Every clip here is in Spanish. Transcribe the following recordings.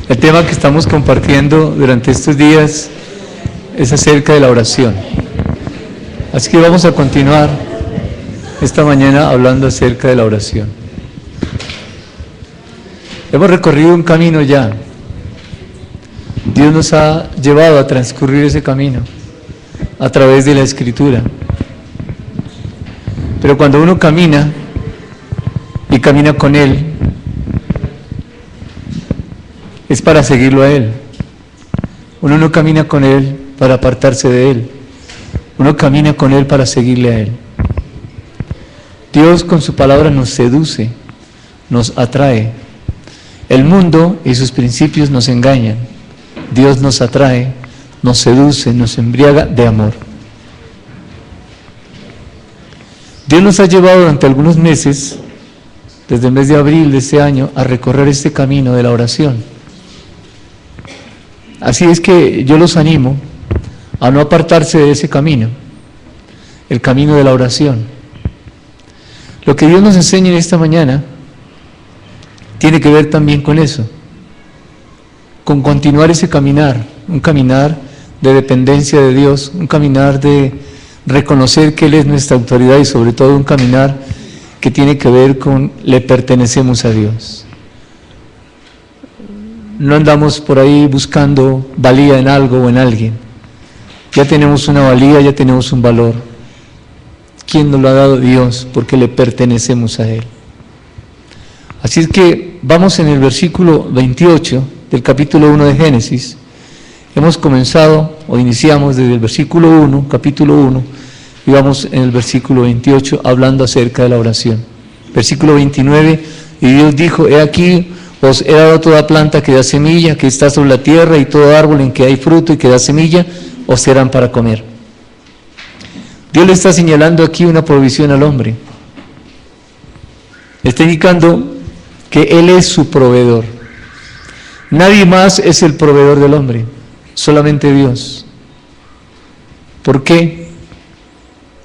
El tema que estamos compartiendo durante estos días es acerca de la oración. Así que vamos a continuar esta mañana hablando acerca de la oración. Hemos recorrido un camino ya. Dios nos ha llevado a transcurrir ese camino a través de la Escritura. Pero cuando uno camina y camina con Él, es para seguirlo a Él. Uno no camina con Él para apartarse de Él. Uno camina con Él para seguirle a Él. Dios con su palabra nos seduce, nos atrae. El mundo y sus principios nos engañan. Dios nos atrae, nos seduce, nos embriaga de amor. Dios nos ha llevado durante algunos meses, desde el mes de abril de este año, a recorrer este camino de la oración. Así es que yo los animo a no apartarse de ese camino, el camino de la oración. Lo que Dios nos enseña en esta mañana tiene que ver también con eso, con continuar ese caminar, un caminar de dependencia de Dios, un caminar de reconocer que Él es nuestra autoridad y sobre todo un caminar que tiene que ver con le pertenecemos a Dios. No andamos por ahí buscando valía en algo o en alguien. Ya tenemos una valía, ya tenemos un valor. ¿Quién nos lo ha dado? Dios, porque le pertenecemos a Él. Así es que vamos en el versículo 28 del capítulo 1 de Génesis. Hemos comenzado o iniciamos desde el versículo 1, capítulo 1, y vamos en el versículo 28 hablando acerca de la oración. Versículo 29, y Dios dijo, he aquí, os he dado toda planta que da semilla, que está sobre la tierra, y todo árbol en que hay fruto y que da semilla, os serán para comer. Dios le está señalando aquí una provisión al hombre. Está indicando que Él es su proveedor. Nadie más es el proveedor del hombre, solamente Dios. ¿Por qué?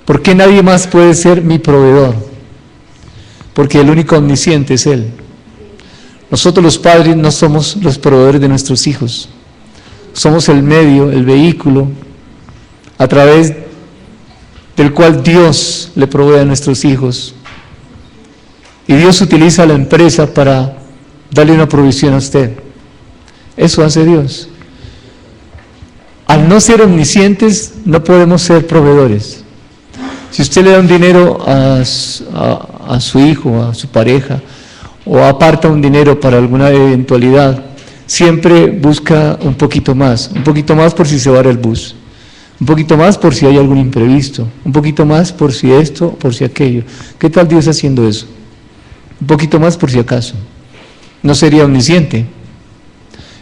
¿Por qué nadie más puede ser mi proveedor? Porque el único omnisciente es Él. Nosotros los padres no somos los proveedores de nuestros hijos. Somos el medio, el vehículo, a través del cual Dios le provee a nuestros hijos. Y Dios utiliza la empresa para darle una provisión a usted. Eso hace Dios. Al no ser omniscientes, no podemos ser proveedores. Si usted le da un dinero a su hijo, a su pareja, o aparta un dinero para alguna eventualidad, siempre busca un poquito más por si se va el bus, un poquito más por si hay algún imprevisto, un poquito más por si esto, por si aquello. ¿Qué tal Dios haciendo eso? Un poquito más por si acaso. No sería omnisciente.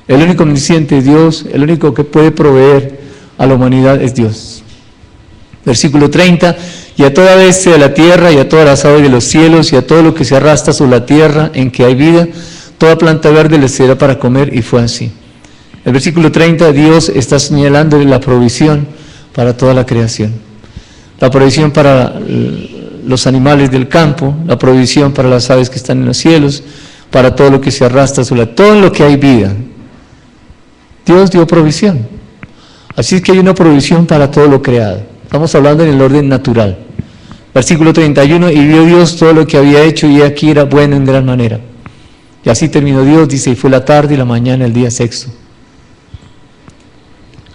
El único omnisciente es Dios, el único que puede proveer a la humanidad es Dios. Versículo 30, y a toda bestia de la tierra, y a todas las aves de los cielos, y a todo lo que se arrastra sobre la tierra en que hay vida, toda planta verde les será para comer, y fue así. El versículo 30, Dios está señalándole la provisión para toda la creación. La provisión para los animales del campo, la provisión para las aves que están en los cielos, para todo lo que se arrastra sobre todo lo que hay vida. Dios dio provisión. Así es que hay una provisión para todo lo creado. Estamos hablando en el orden natural. Versículo 31, y vio Dios todo lo que había hecho, y aquí era bueno en gran manera. Y así terminó Dios, dice, y fue la tarde y la mañana, el día sexto.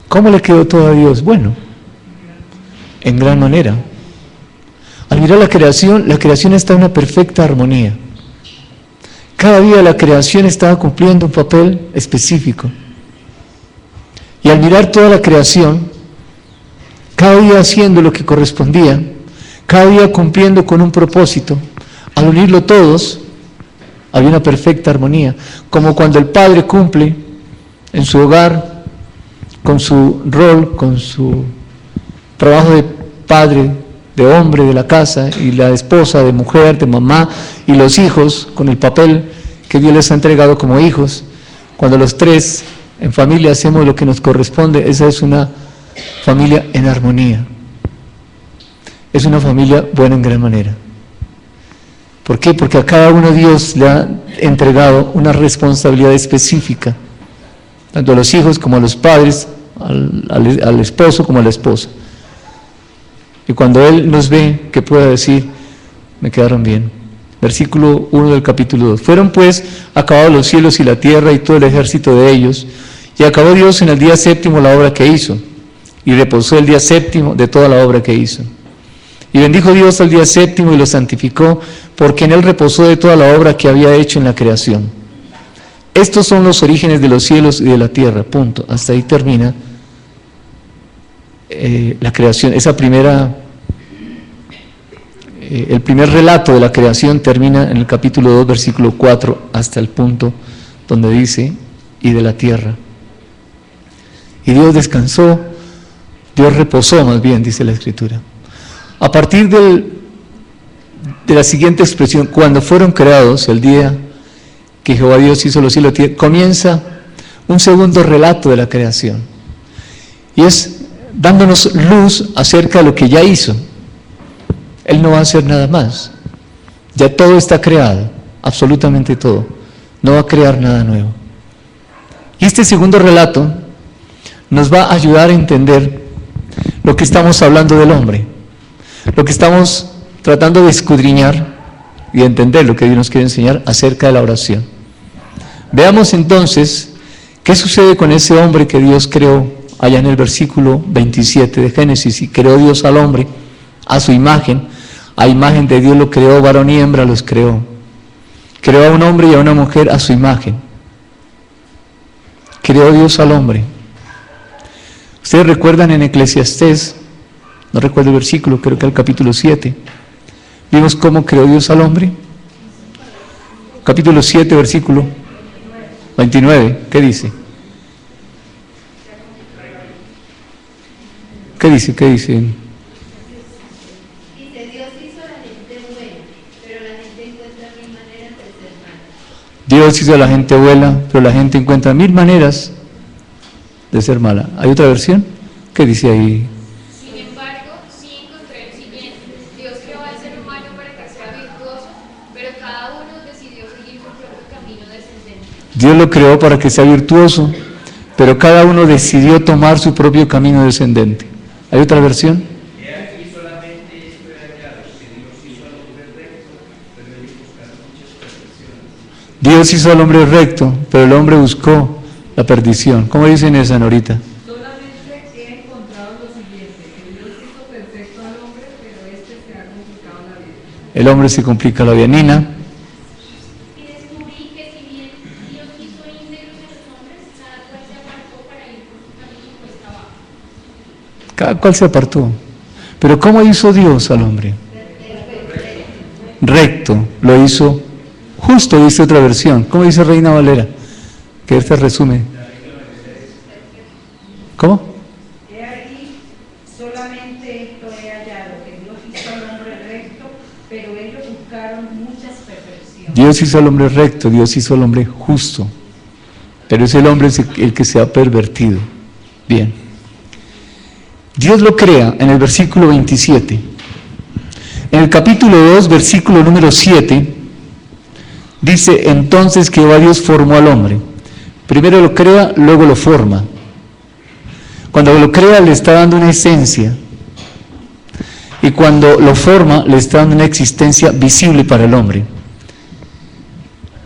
¿Cómo le quedó todo a Dios? Bueno, en gran manera. Al mirar la creación está en una perfecta armonía. Cada día la creación estaba cumpliendo un papel específico. Y al mirar toda la creación, cada día haciendo lo que correspondía, cada día cumpliendo con un propósito, al unirlo todos, había una perfecta armonía, como cuando el padre cumple en su hogar, con su rol, con su trabajo de padre, de hombre de la casa, y la esposa, de mujer, de mamá, y los hijos, con el papel que Dios les ha entregado como hijos. Cuando los tres en familia hacemos lo que nos corresponde, esa es una familia en armonía. Es una familia buena en gran manera. ¿Por qué? Porque a cada uno Dios le ha entregado una responsabilidad específica. tanto a los hijos como a los padres, al esposo como a la esposa. Y cuando Él nos ve, que pueda decir, me quedaron bien. Versículo 1 del capítulo 2. Fueron pues acabados los cielos y la tierra y todo el ejército de ellos, y acabó Dios en el día séptimo la obra que hizo, y reposó el día séptimo de toda la obra que hizo. Y bendijo Dios al día séptimo y lo santificó, porque en él reposó de toda la obra que había hecho en la creación. Estos son los orígenes de los cielos y de la tierra, punto. Hasta ahí termina la creación. El primer relato de la creación termina en el capítulo 2, versículo 4, hasta el punto donde dice, y de la tierra. Y Dios descansó, Dios reposó más bien, dice la Escritura. A partir de la siguiente expresión, cuando fueron creados, el día que Jehová Dios hizo los cielos y la tierra, comienza un segundo relato de la creación. Y es dándonos luz acerca de lo que ya hizo. Él no va a hacer nada más. Ya todo está creado, absolutamente todo. No va a crear nada nuevo. Y este segundo relato nos va a ayudar a entender lo que estamos hablando del hombre, lo que estamos tratando de escudriñar y de entender lo que Dios nos quiere enseñar acerca de la oración. Veamos entonces qué sucede con ese hombre que Dios creó allá en el versículo 27 de Génesis. Y creó Dios al hombre a su imagen, a imagen de Dios lo creó, varón y hembra los creó. Creó a un hombre y a una mujer a su imagen. Creó Dios al hombre. Ustedes recuerdan en Eclesiastés, no recuerdo el versículo, creo que el capítulo 7, vimos cómo creó Dios al hombre. Capítulo 7, versículo 29, ¿qué dice? ¿Qué dice? ¿Qué dice? Dice, Dios hizo a la gente buena, pero la gente encuentra 1000 maneras de ser mala. Dios hizo a la gente buena, pero la gente encuentra 1000 maneras de ser mala. ¿Hay otra versión? ¿Qué dice ahí? Sin embargo, sí encontré el siguiente. Dios creó al ser humano para que sea virtuoso, pero cada uno decidió seguir su propio camino descendente. Dios lo creó para que sea virtuoso, pero cada uno decidió tomar su propio camino descendente. ¿Hay otra versión? Dios hizo al hombre recto, pero el hombre buscó la perdición. ¿Cómo dicen esa, Norita? Solamente he encontrado lo siguiente, que Dios hizo perfecto al hombre, pero este se ha complicado la vida. El hombre se complica la vida. Nina, Y descubrí que si bien Dios hizo íntegros a los hombres, cada cual se apartó para ir por su camino cuesta abajo. cada cual se apartó. Pero ¿cómo hizo Dios al hombre? Recto, lo hizo justo, dice otra versión. ¿Cómo dice Reina Valera? Que este resume. ¿Cómo? He aquí, solamente esto he hallado, que Dios hizo al hombre recto, pero ellos buscaron muchas perversiones. Dios hizo al hombre recto, Dios hizo al hombre justo. Pero es el hombre el que se ha pervertido. Bien. Dios lo crea en el versículo 27. En el capítulo 2, versículo número 7, dice, entonces que Jehová Dios formó al hombre. Primero lo crea, luego lo forma. Cuando lo crea le está dando una esencia. Y cuando lo forma le está dando una existencia visible para el hombre.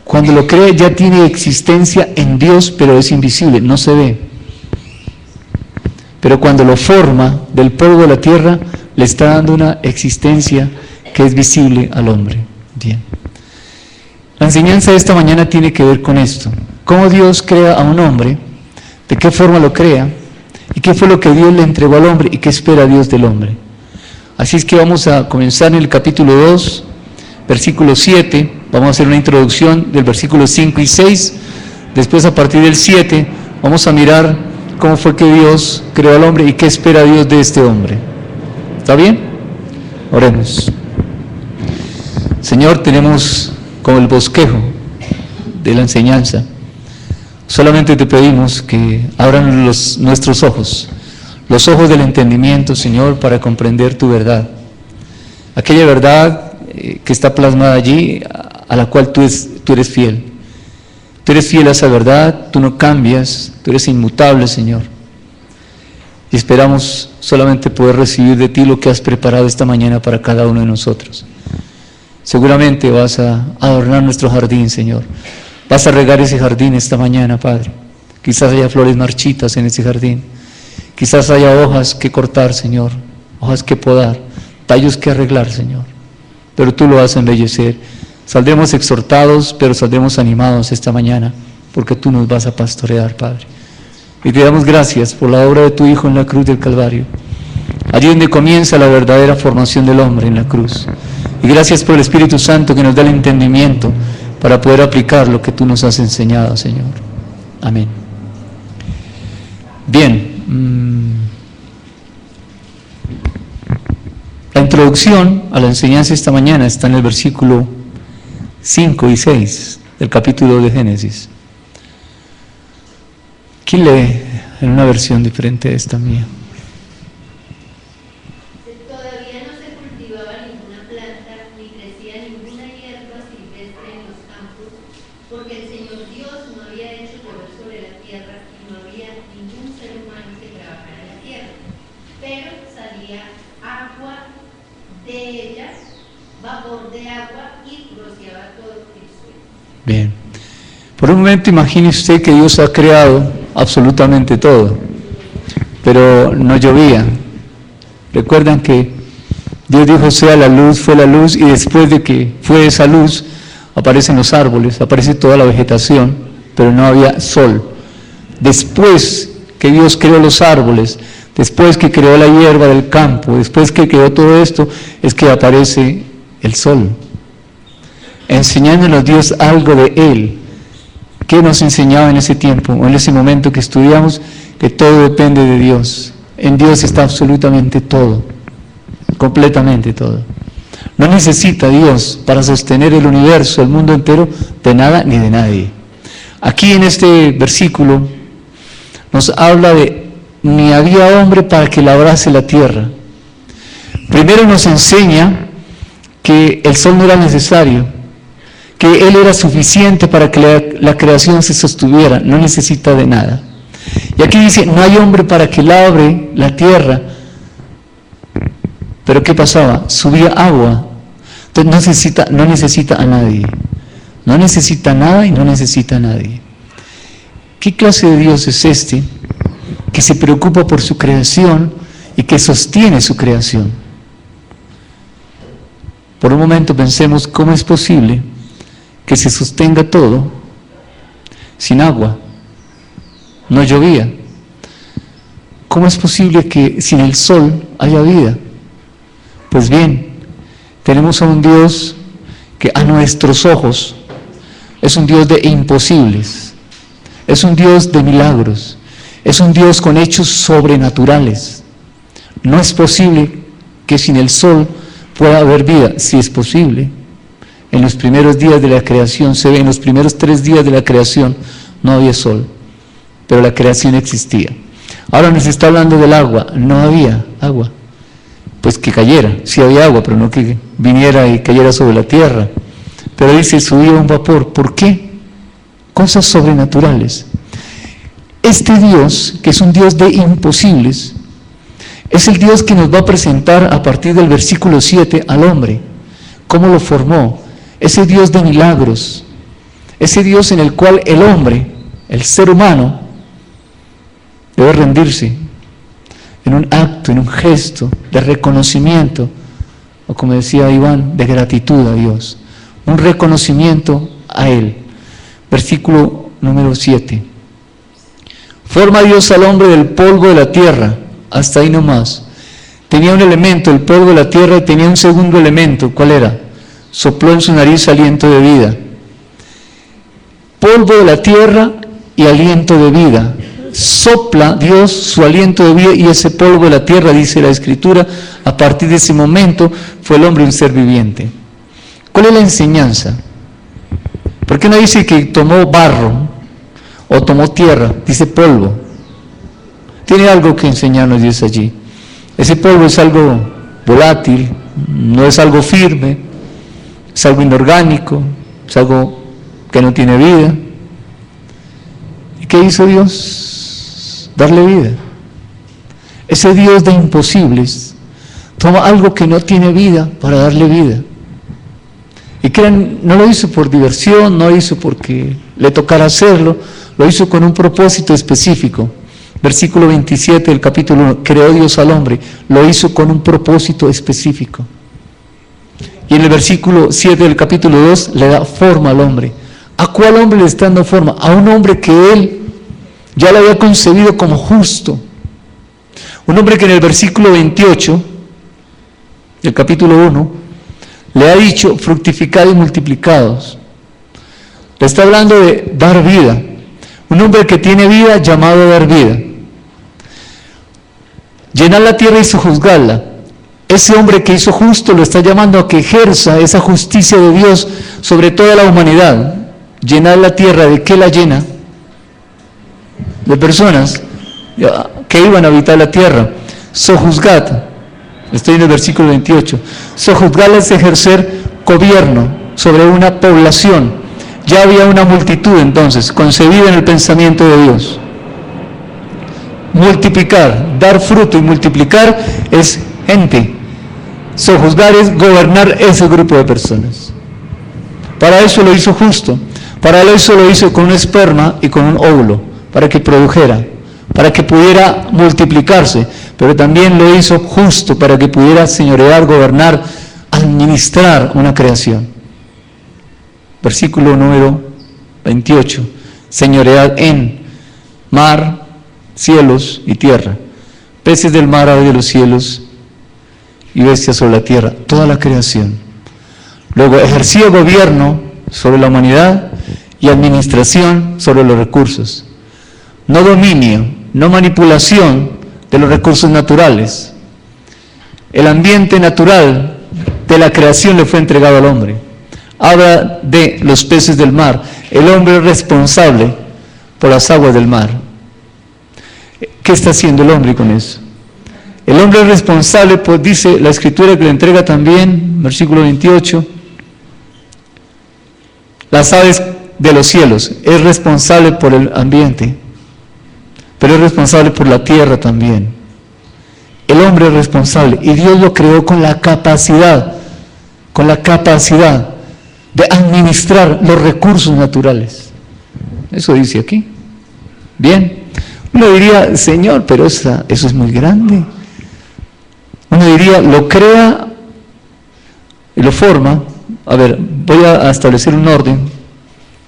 Cuando lo crea ya tiene existencia en Dios, pero es invisible, no se ve. Pero cuando lo forma del polvo de la tierra, le está dando una existencia que es visible al hombre. Bien. La enseñanza de esta mañana tiene que ver con esto. Cómo Dios crea a un hombre, de qué forma lo crea, y qué fue lo que Dios le entregó al hombre, y qué espera Dios del hombre. Así es que vamos a comenzar en el capítulo 2, versículo 7, vamos a hacer una introducción del versículo 5 y 6, después a partir del 7 vamos a mirar cómo fue que Dios creó al hombre y qué espera Dios de este hombre. ¿Está bien? Oremos. Señor, tenemos como el bosquejo de la enseñanza. Solamente te pedimos que abran nuestros ojos, los ojos del entendimiento, Señor, para comprender tu verdad. Aquella verdad que está plasmada allí, a la cual tú eres fiel. Tú Tú eres fiel a esa verdad, tú no cambias, tú eres inmutable, Señor. Y esperamos solamente poder recibir de ti lo que has preparado esta mañana para cada uno de nosotros. Seguramente vas a adornar nuestro jardín, Señor. Vas a regar ese jardín esta mañana, Padre. Quizás haya flores marchitas en ese jardín. Quizás haya hojas que cortar, Señor. Hojas que podar. Tallos que arreglar, Señor. Pero tú lo vas a embellecer. Saldremos exhortados, pero saldremos animados esta mañana, porque tú nos vas a pastorear, Padre. Y te damos gracias por la obra de tu Hijo en la cruz del Calvario. Allí donde comienza la verdadera formación del hombre, en la cruz. Y gracias por el Espíritu Santo que nos da el entendimiento para poder aplicar lo que tú nos has enseñado, Señor. Amén. Bien. La introducción a la enseñanza esta mañana está en el versículo 5 y 6 del capítulo de Génesis. ¿Quién lee en una versión diferente a esta mía? Todavía no se cultivaba ninguna planta, ni crecía ninguna hierba silvestre en los campos, porque el Señor Dios no había hecho llover sobre la tierra y no había ningún ser humano que trabajara en la tierra. Pero salía agua de ella, vapor de agua, y rociaba todo el suelo. Bien. Por un momento imagine usted que Dios ha creado absolutamente todo, pero no llovía. Recuerdan que Dios dijo sea la luz, fue la luz, y después de que fue esa luz aparecen los árboles, aparece toda la vegetación, pero no había sol. Después que Dios creó los árboles, después que creó la hierba del campo, después que creó todo esto, es que aparece el sol, enseñándonos Dios algo de Él. ¿Qué nos enseñaba en ese tiempo o en ese momento que estudiamos? Que todo depende de Dios. En Dios está absolutamente todo, completamente todo. No necesita Dios para sostener el universo, el mundo entero, de nada ni de nadie. Aquí en este versículo nos habla de ni había hombre para que labrase la tierra. Primero nos enseña que el sol no era necesario, que Él era suficiente para que la creación se sostuviera, no necesita de nada. Y aquí dice, no hay hombre para que labre la tierra. Pero ¿qué pasaba? Subía agua. Entonces no necesita a nadie. No necesita nada y no necesita a nadie. ¿Qué clase de Dios es este que se preocupa por su creación y que sostiene su creación? Por un momento pensemos, ¿cómo es posible que se sostenga todo sin agua? No llovía. ¿Cómo es posible que sin el sol haya vida? Pues bien, tenemos a un Dios que a nuestros ojos es un Dios de imposibles, es un Dios de milagros, es un Dios con hechos sobrenaturales. No es posible que sin el sol pueda haber vida. Sí es posible. En los primeros días de la creación se ve, en los primeros 3 días de la creación no había sol, pero la creación existía. Ahora nos está hablando del agua, no había agua. Pues que cayera, sí había agua, pero no que viniera y cayera sobre la tierra. Pero dice, subía un vapor. ¿Por qué? Cosas sobrenaturales. Este Dios, que es un Dios de imposibles, es el Dios que nos va a presentar a partir del versículo 7 al hombre. ¿Cómo lo formó? Ese Dios de milagros, ese Dios en el cual el hombre, el ser humano, debe rendirse en un acto, en un gesto de reconocimiento, o como decía Iván, de gratitud a Dios, un reconocimiento a Él. Versículo número 7. Forma Dios al hombre del polvo de la tierra, hasta ahí nomás. Tenía un elemento, el polvo de la tierra, y tenía un segundo elemento. ¿Cuál era? Sopló en su nariz aliento de vida. Polvo de la tierra y aliento de vida. Sopla Dios su aliento de vida y ese polvo de la tierra, dice la Escritura, a partir de ese momento fue el hombre un ser viviente. ¿Cuál es la enseñanza? ¿Por qué no dice que tomó barro o tomó tierra? Dice polvo. Tiene algo que enseñarnos Dios allí. Ese polvo es algo volátil, no es algo firme, es algo inorgánico, es algo que no tiene vida, qué hizo Dios? Darle vida. Ese Dios de imposibles toma algo que no tiene vida para darle vida. Y crean, no lo hizo por diversión, no lo hizo porque le tocara hacerlo, lo hizo con un propósito específico. Versículo 27 del capítulo 1, creó Dios al hombre, lo hizo con un propósito específico. Y en el versículo 7 del capítulo 2 le da forma al hombre. ¿A cuál hombre le está dando forma? A un hombre que él ya lo había concebido como justo. Un hombre que en el versículo 28 del capítulo 1 le ha dicho, fructificad y multiplicados. Le está hablando de dar vida. Un hombre que tiene vida llamado a dar vida. Llenar la tierra y sojuzgarla. Ese hombre que hizo justo lo está llamando a que ejerza esa justicia de Dios sobre toda la humanidad. Llenar la tierra, ¿de qué la llena? De personas que iban a habitar la tierra. Sojuzgad. Estoy en el versículo 28. Sojuzgar es ejercer gobierno sobre una población. Ya había una multitud entonces, concebida en el pensamiento de Dios. Multiplicar, dar fruto y multiplicar es gente. Sojuzgar es gobernar ese grupo de personas. Para eso lo hizo justo. Para eso lo hizo con un esperma y con un óvulo, para que produjera, para que pudiera multiplicarse, pero también lo hizo justo para que pudiera señorear, gobernar, administrar una creación. Versículo número 28, señoread en mar, cielos y tierra, peces del mar, aves de los cielos y bestias sobre la tierra, toda la creación. Luego ejercía gobierno sobre la humanidad y administración sobre los recursos. No dominio, no manipulación de los recursos naturales. El ambiente natural de la creación le fue entregado al hombre. Habla de los peces del mar. El hombre es responsable por las aguas del mar. ¿Qué está haciendo el hombre con eso? El hombre es responsable, pues dice la Escritura que le entrega también, versículo 28, las aves de los cielos. Es responsable por el ambiente, pero es responsable por la tierra también. El hombre es responsable y Dios lo creó con la capacidad de administrar los recursos naturales. Eso dice aquí. Bien. Uno diría, Señor, pero eso es muy grande. Uno diría, lo crea y lo forma. A ver, voy a establecer un orden,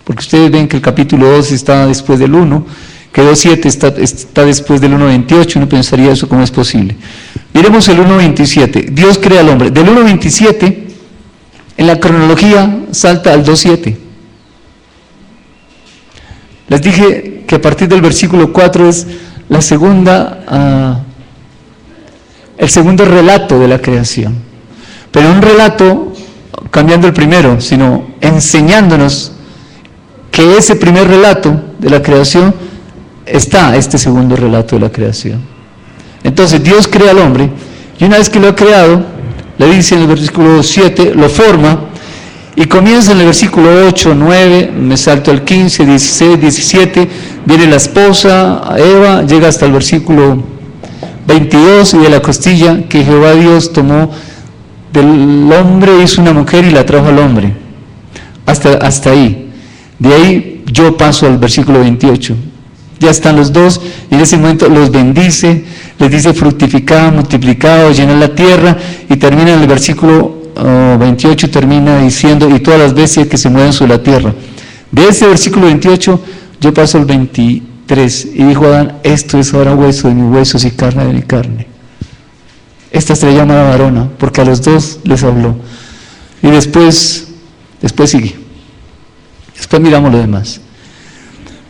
porque ustedes ven que el capítulo 2 está después del 1, que 2.7 está después del 1.28, uno pensaría eso cómo es posible. Miremos el 1.27, Dios crea al hombre. Del 1.27, en la cronología salta al 2.7. Les dije que a partir del versículo 4 es el segundo relato de la creación. Pero un relato, cambiando el primero, sino enseñándonos que ese primer relato de la creación está este segundo relato de la creación. Entonces Dios crea al hombre y una vez que lo ha creado, le dice en el versículo 7, lo forma y comienza en el versículo 8, 9, me salto al 15, 16, 17, viene la esposa, Eva, llega hasta el versículo 22 y de la costilla que Jehová Dios tomó del hombre hizo una mujer y la trajo al hombre. Hasta ahí. De ahí yo paso al versículo 28. Ya están los dos y en ese momento los bendice, les dice fructificad, multiplicado, llenad la tierra y termina en el versículo 28, termina diciendo y todas las bestias que se mueven sobre la tierra. De ese versículo 28 yo paso al 23 y dijo Adán, esto es ahora hueso de mis huesos y carne de mi carne. Esta se le llama la varona porque a los dos les habló. Y después sigue. Después miramos lo demás.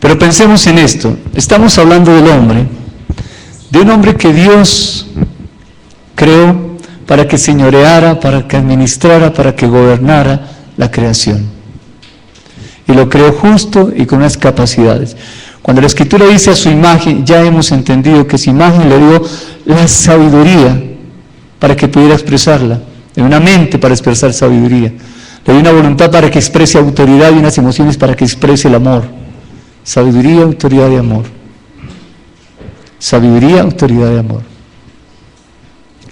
Pero pensemos en esto. Estamos hablando del hombre, de un hombre que Dios creó para que señoreara, para que administrara, para que gobernara la creación. Y lo creó justo y con unas capacidades. Cuando la Escritura dice a su imagen, ya hemos entendido que su imagen le dio la sabiduría para que pudiera expresarla, le dio una mente para expresar sabiduría, le dio una voluntad para que exprese autoridad y unas emociones para que exprese el amor. Sabiduría, autoridad y amor. Sabiduría, autoridad y amor.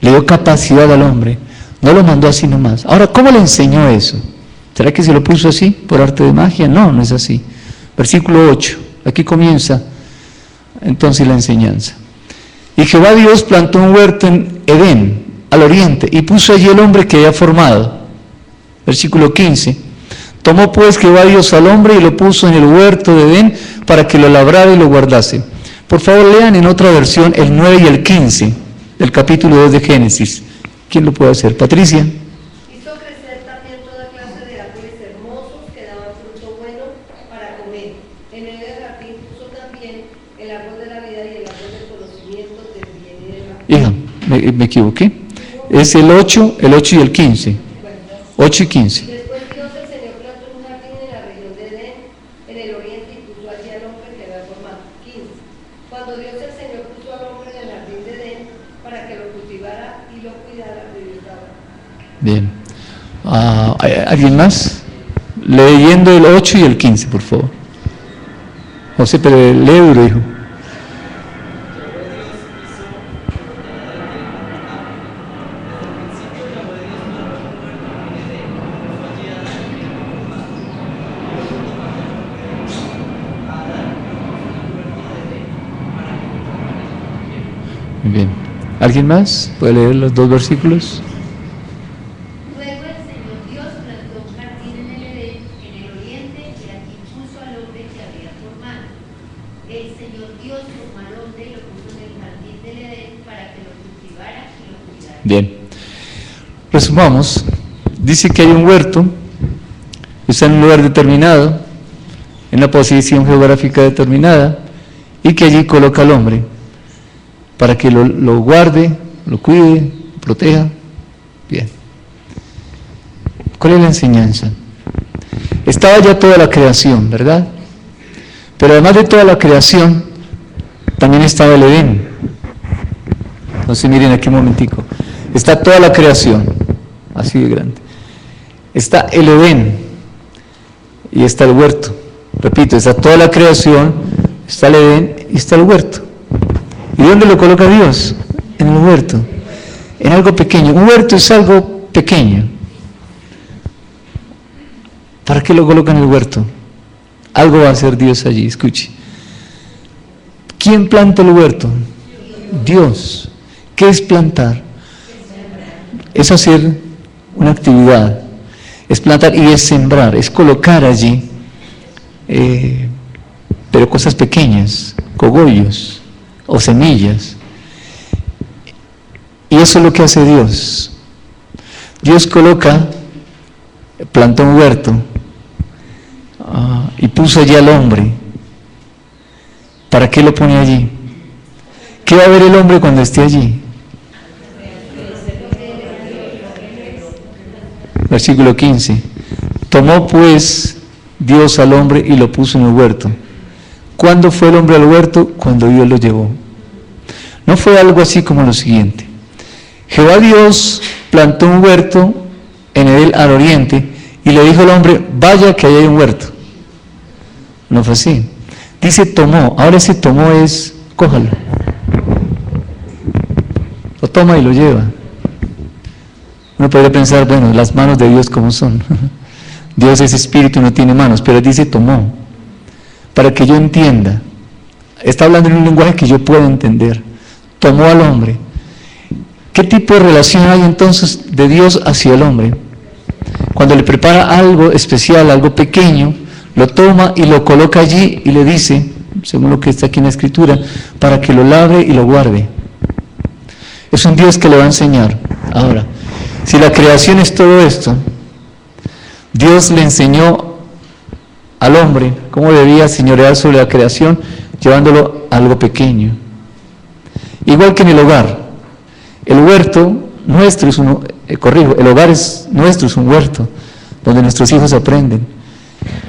Le dio capacidad al hombre, no lo mandó así nomás. Ahora, ¿cómo le enseñó eso? ¿Será que se lo puso así, por arte de magia? No, no es así. Versículo 8, aquí comienza entonces la enseñanza. Y Jehová Dios plantó un huerto en Edén, al oriente, y puso allí el hombre que había formado. Versículo 15. Tomó pues Jehová Dios al hombre y lo puso en el huerto de Edén para que lo labrara y lo guardase. Por favor, lean en otra versión el 9 y el 15 del capítulo 2 de Génesis. ¿Quién lo puede hacer? Patricia. Hizo crecer también toda clase de árboles hermosos que daban fruto bueno para comer. En medio del jardín puso también el árbol de la vida y el árbol del conocimiento del bien y del mal. Hija, me equivoqué. Es el 8 y el 15. 8 y 15. Después Dios el Señor plantó un jardín en la región de Edén, en el oriente, y puso allí al hombre que había formado. 15. Cuando Dios el Señor puso al hombre en el jardín de Edén para que lo cultivara y lo cuidara, Dios estaba. Bien. ¿Alguien más? Leyendo el 8 y el 15, por favor. José, pero lee duro, hijo. Muy bien. ¿Alguien más? ¿Puede leer los dos versículos? Luego el Señor Dios plantó un jardín en el Edén, en el oriente, y allí puso al hombre que había formado. El Señor Dios formó al hombre y lo puso en el jardín del Edén para que lo cultivara y lo cuidara. Bien. Resumamos. Dice que hay un huerto, está en un lugar determinado, en una posición geográfica determinada, y que allí coloca al hombre para que lo guarde, lo cuide, lo proteja. Bien. ¿Cuál es la enseñanza? Estaba ya toda la creación, ¿verdad? Pero además de toda la creación, también estaba el Edén. Entonces miren aquí un momentico. Está toda la creación, así de grande. Está el Edén y está el huerto. Repito, está toda la creación, está el Edén y está el huerto. ¿Y dónde lo coloca Dios? En el huerto, en algo pequeño. Un huerto es algo pequeño. ¿Para qué lo coloca en el huerto? Algo va a hacer Dios allí, escuche. ¿Quién planta el huerto? Dios. ¿Qué es plantar? Es hacer una actividad. Es plantar y es sembrar, es colocar allí, pero cosas pequeñas, cogollos o semillas. Y eso es lo que hace Dios. Dios plantó un huerto y puso allí al hombre. ¿Para qué lo pone allí? ¿Qué va a ver el hombre cuando esté allí? Versículo 15. Tomó pues Dios al hombre y lo puso en el huerto. ¿Cuándo fue el hombre al huerto? Cuando Dios lo llevó. No fue algo así como lo siguiente. Jehová Dios plantó un huerto en Edén al oriente y le dijo al hombre, vaya que ahí hay un huerto. No fue así. Dice tomó. Ahora ese tomó es, cójalo. Lo toma y lo lleva. Uno podría pensar, bueno, las manos de Dios ¿cómo son? Dios es espíritu y no tiene manos, pero dice tomó. Para que yo entienda. Está hablando en un lenguaje que yo pueda entender. Tomó al hombre. ¿Qué tipo de relación hay entonces de Dios hacia el hombre? Cuando le prepara algo especial, algo pequeño, lo toma y lo coloca allí y le dice, según lo que está aquí en la Escritura, para que lo lave y lo guarde. Es un Dios que le va a enseñar. Ahora, si la creación es todo esto, Dios le enseñó al hombre cómo debía señorear sobre la creación, llevándolo a algo pequeño. Igual que en el hogar. El huerto nuestro es el hogar es nuestro, es un huerto, donde nuestros hijos aprenden.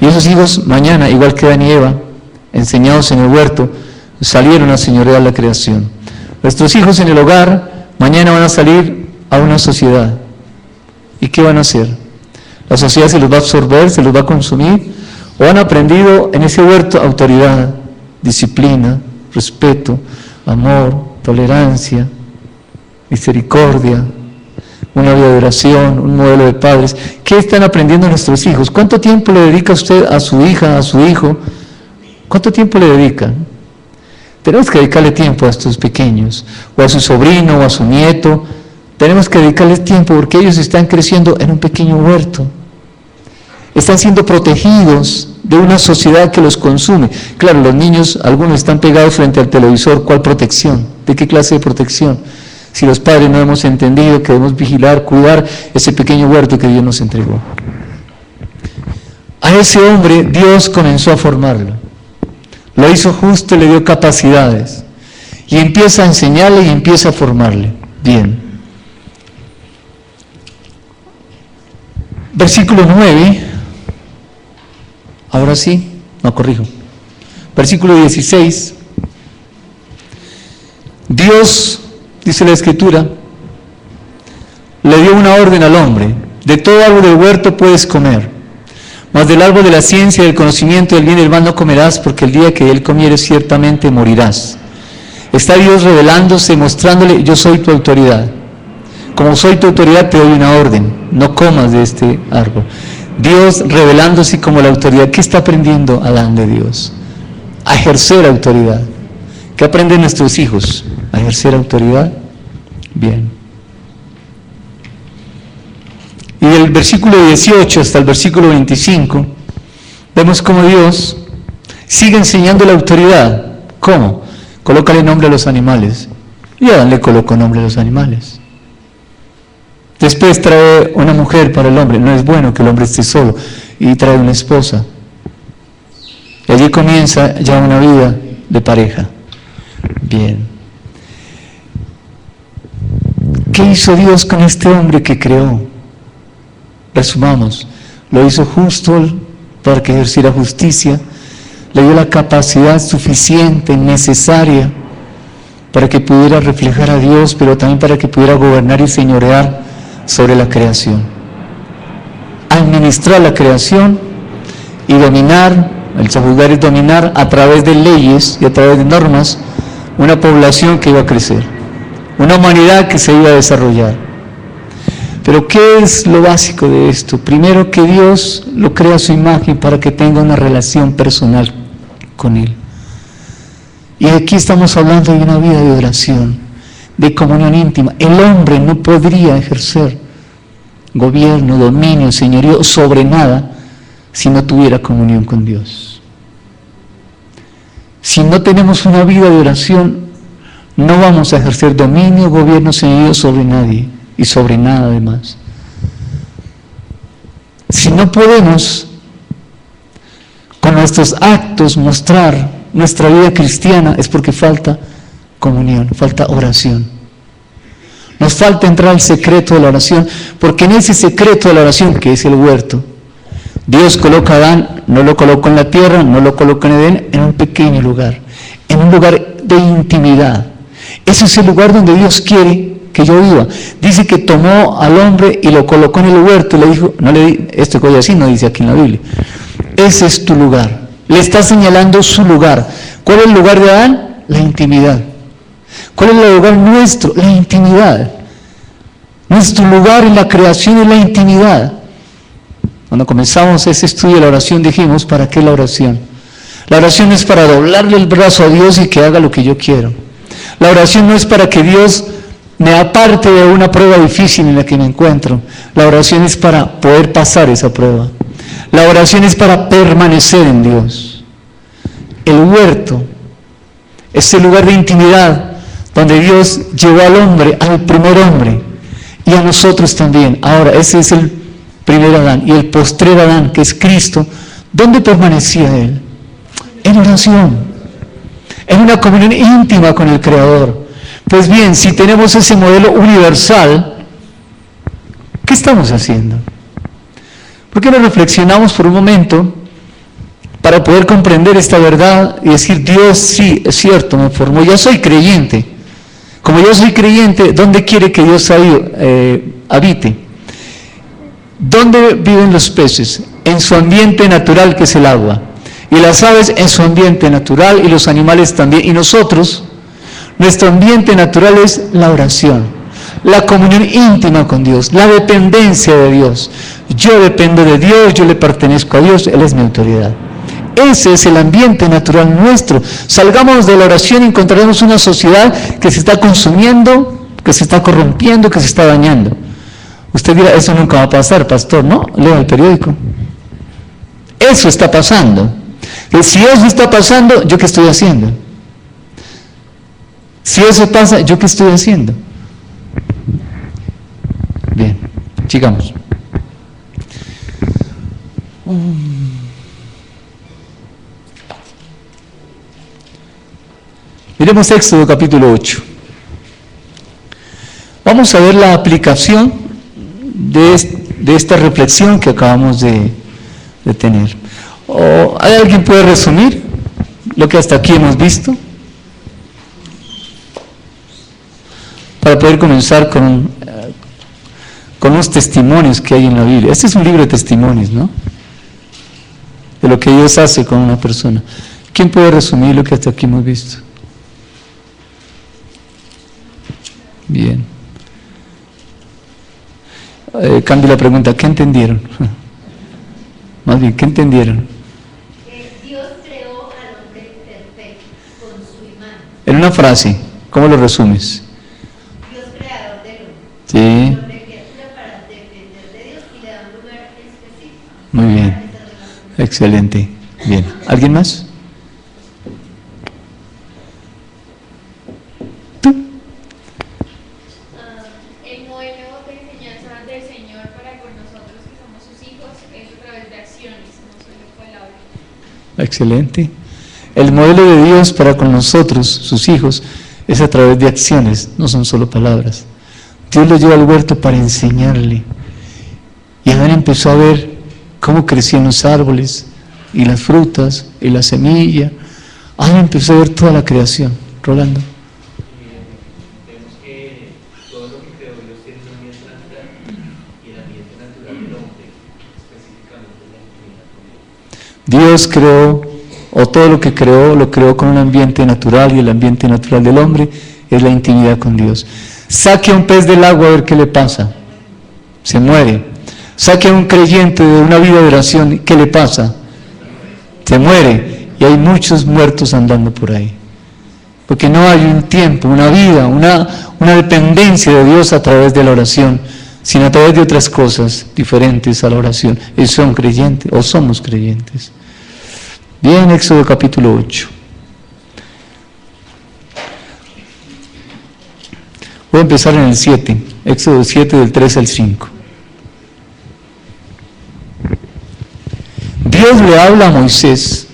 Y esos hijos mañana, igual que Adán y Eva, enseñados en el huerto, salieron a señorear la creación. Nuestros hijos en el hogar, mañana van a salir a una sociedad. ¿Y qué van a hacer? La sociedad se los va a absorber, se los va a consumir, ¿O han aprendido en ese huerto autoridad, disciplina, respeto, amor, tolerancia, misericordia, una vida de oración, un modelo de padres? ¿Qué están aprendiendo nuestros hijos? ¿Cuánto tiempo le dedica usted a su hija, a su hijo? ¿Cuánto tiempo le dedica? Tenemos que dedicarle tiempo a estos pequeños, o a su sobrino, o a su nieto. Tenemos que dedicarles tiempo porque ellos están creciendo en un pequeño huerto. Están siendo protegidos de una sociedad que los consume. Claro, los niños, algunos están pegados frente al televisor. ¿Cuál protección? ¿De qué clase de protección? Si los padres no hemos entendido que debemos vigilar, cuidar ese pequeño huerto que Dios nos entregó. A ese hombre Dios comenzó a formarlo. Lo hizo justo, le dio capacidades. Y empieza a enseñarle y empieza a formarle. Bien. Versículo 9. Ahora sí, no corrijo. Versículo 16. Dios, dice la Escritura, le dio una orden al hombre: de todo árbol del huerto puedes comer, mas del árbol de la ciencia y del conocimiento del bien y del mal no comerás, porque el día que de él comieres ciertamente morirás. Está Dios revelándose, mostrándole: yo soy tu autoridad. Como soy tu autoridad te doy una orden: no comas de este árbol. Dios revelándose como la autoridad. ¿Qué está aprendiendo Adán de Dios? A ejercer autoridad. ¿Qué aprenden nuestros hijos? A ejercer autoridad. Bien. Y del versículo 18 hasta el versículo 25, vemos cómo Dios sigue enseñando la autoridad. ¿Cómo? Colócale nombre a los animales. Y Adán le colocó nombre a los animales. Después trae una mujer para el hombre. No es bueno que el hombre esté solo. Y trae una esposa. Y allí comienza ya una vida de pareja. Bien. ¿Qué hizo Dios con este hombre que creó? Resumamos. Lo hizo justo para que ejerciera justicia. Le dio la capacidad suficiente, necesaria, para que pudiera reflejar a Dios, pero también para que pudiera gobernar y señorear sobre la creación. Administrar la creación y dominar. El sojuzgar es dominar a través de leyes y a través de normas una población que iba a crecer, una humanidad que se iba a desarrollar. Pero ¿qué es lo básico de esto? Primero, que Dios lo crea a su imagen para que tenga una relación personal con Él. Y aquí estamos hablando de una vida de oración, de comunión íntima. El hombre no podría ejercer gobierno, dominio, señorío sobre nada si no tuviera comunión con Dios. Si no tenemos una vida de oración, no vamos a ejercer dominio, gobierno, señorío sobre nadie y sobre nada además. Si no podemos con nuestros actos mostrar nuestra vida cristiana, es porque falta comunión, falta oración. Nos falta entrar al secreto de la oración, porque en ese secreto de la oración, que es el huerto, Dios coloca a Adán, no lo colocó en la tierra, no lo colocó en Edén, en un pequeño lugar, en un lugar de intimidad. Ese es el lugar donde Dios quiere que yo viva. Dice que tomó al hombre y lo colocó en el huerto y le dijo, no le di, esto que así no dice aquí en la Biblia, ese es tu lugar. Le está señalando su lugar. ¿Cuál es el lugar de Adán? La intimidad. ¿Cuál es el lugar nuestro? La intimidad. Nuestro lugar en la creación es la intimidad. Cuando comenzamos ese estudio de la oración dijimos, ¿para qué la oración? La oración es para doblarle el brazo a Dios y que haga lo que yo quiero. La oración no es para que Dios me aparte de una prueba difícil en la que me encuentro. La oración es para poder pasar esa prueba. La oración es para permanecer en Dios. El huerto es el lugar de intimidad donde Dios llevó al hombre, al primer hombre, y a nosotros también. Ahora, ese es el primer Adán. Y el postrer Adán, que es Cristo, ¿dónde permanecía él? En oración, en una comunión íntima con el Creador. Pues bien, si tenemos ese modelo universal, ¿qué estamos haciendo? ¿Por qué no reflexionamos por un momento para poder comprender esta verdad y decir, Dios sí, es cierto, me formó, ya soy creyente. Como yo soy creyente, ¿dónde quiere que Dios habite? ¿Dónde viven los peces? en su ambiente natural, que es el agua, y las aves en su ambiente natural, y los animales también, y nosotros, nuestro ambiente natural es la oración, la comunión íntima con Dios, la dependencia de Dios. Yo dependo de Dios, yo le pertenezco a Dios, Él es mi autoridad. Ese es el ambiente natural nuestro. Salgamos de la oración y encontraremos una sociedad que se está consumiendo, que se está corrompiendo, que se está dañando. Usted dirá, eso nunca va a pasar, pastor. No, lea el periódico. Eso está pasando. Y si eso está pasando, ¿yo qué estoy haciendo? Si eso pasa, ¿yo qué estoy haciendo? Bien, sigamos. Miremos Éxodo capítulo 8. Vamos a ver la aplicación de esta reflexión que acabamos de tener. ¿Hay alguien que puede resumir lo que hasta aquí hemos visto? Para poder comenzar con los testimonios que hay en la Biblia. Este es un libro de testimonios, ¿no? De lo que Dios hace con una persona. ¿Quién puede resumir lo que hasta aquí hemos visto? Bien. Cambio la pregunta, ¿qué entendieron? Más bien, ¿qué entendieron? Dios creó al hombre perfecto, con su imagen. En una frase, ¿cómo lo resumes? Dios creador del hombre. Sí. El hombre criatura para depender de Dios y le da un lugar específico. Muy bien. Excelente. Bien. ¿Alguien más? El modelo de enseñanza del Señor para con nosotros que somos sus hijos es a través de acciones, no solo palabras. Excelente. El modelo de Dios para con nosotros, sus hijos, es a través de acciones, no son solo palabras. Dios lo lleva al huerto para enseñarle. Y Adán empezó a ver cómo crecían los árboles, y las frutas, y la semilla. Adán empezó a ver toda la creación. Rolando. Vemos que todo lo que creó Dios tiene un ambiente natural, y el ambiente natural del hombre, específicamente la intimidad con Dios. Dios creó, o todo lo que creó, lo creó con un ambiente natural, y el ambiente natural del hombre es la intimidad con Dios. Saque a un pez del agua a ver qué le pasa. Se muere. Saque a un creyente de una vida de oración, ¿qué le pasa? Se muere. Y hay muchos muertos andando por ahí. Porque no hay un tiempo, una vida, una dependencia de Dios a través de la oración, sino a través de otras cosas diferentes a la oración. Y son creyentes, o somos creyentes. Bien, Éxodo capítulo 8. Voy a empezar en el 7, Éxodo 7 del 3 al 5. Dios le habla a Moisés.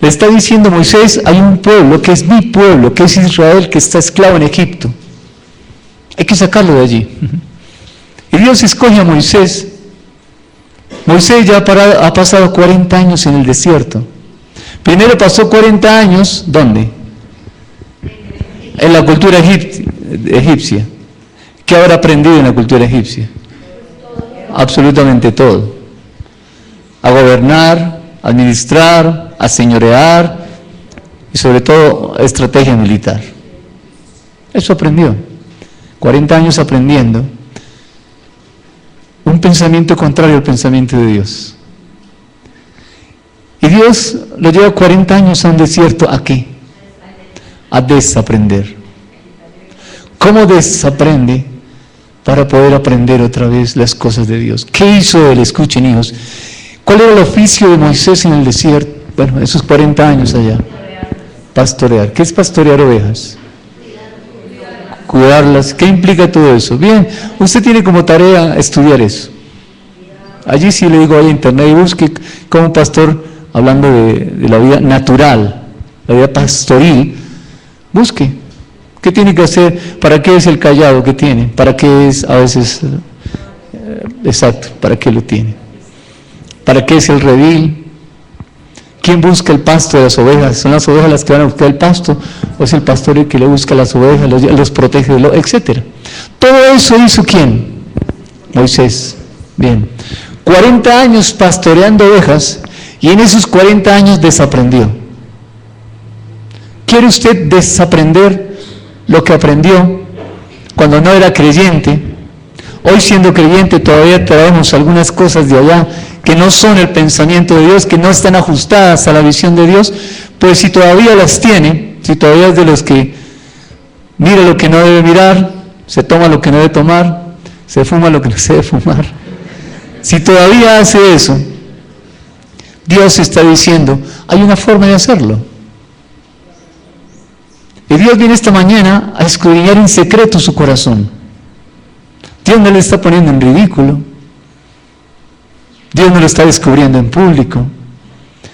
Le está diciendo, Moisés, hay un pueblo que es mi pueblo, que es Israel, que está esclavo en Egipto. Hay que sacarlo de allí. Y Dios escoge a Moisés. Moisés ya ha pasado 40 años en el desierto. Primero pasó 40 años, ¿dónde? En la cultura egipcia. ¿Qué habrá aprendido en la cultura egipcia? Absolutamente todo. A gobernar, a administrar, a señorear y sobre todo estrategia militar. Eso aprendió. 40 años aprendiendo un pensamiento contrario al pensamiento de Dios. Y Dios lo lleva 40 años a un desierto, ¿a qué? A desaprender. ¿Cómo desaprende? Para poder aprender otra vez las cosas de Dios. ¿Qué hizo él? Escuchen, hijos. ¿Cuál era el oficio de Moisés en el desierto? Bueno, esos 40 años allá. Pastorear. ¿Qué es pastorear ovejas? Cuidarlas. ¿Qué implica todo eso? Bien, usted tiene como tarea estudiar eso. Allí sí le digo, vaya a internet y busque como pastor, hablando de la vida natural, la vida pastoril, busque. ¿Qué tiene que hacer? ¿Para qué es el callado que tiene? ¿Para qué es a veces, exacto, para qué lo tiene? ¿Para qué es el redil? ¿Quién busca el pasto de las ovejas? ¿Son las ovejas las que van a buscar el pasto? ¿O es el pastor el que le busca las ovejas, los protege, etcétera? Todo eso hizo ¿quién? Moisés. Bien. 40 años pastoreando ovejas y en esos 40 años desaprendió. ¿Quiere usted desaprender lo que aprendió cuando no era creyente? Hoy siendo creyente todavía traemos algunas cosas de allá que no son el pensamiento de Dios, que no están ajustadas a la visión de Dios. Pues si todavía las tiene, si todavía es de los que mira lo que no debe mirar, se toma lo que no debe tomar, se fuma lo que no se debe fumar, si todavía hace eso, Dios está diciendo, hay una forma de hacerlo. Y Dios viene esta mañana a escudriñar en secreto su corazón. Dios no le está poniendo en ridículo. Dios no lo está descubriendo en público.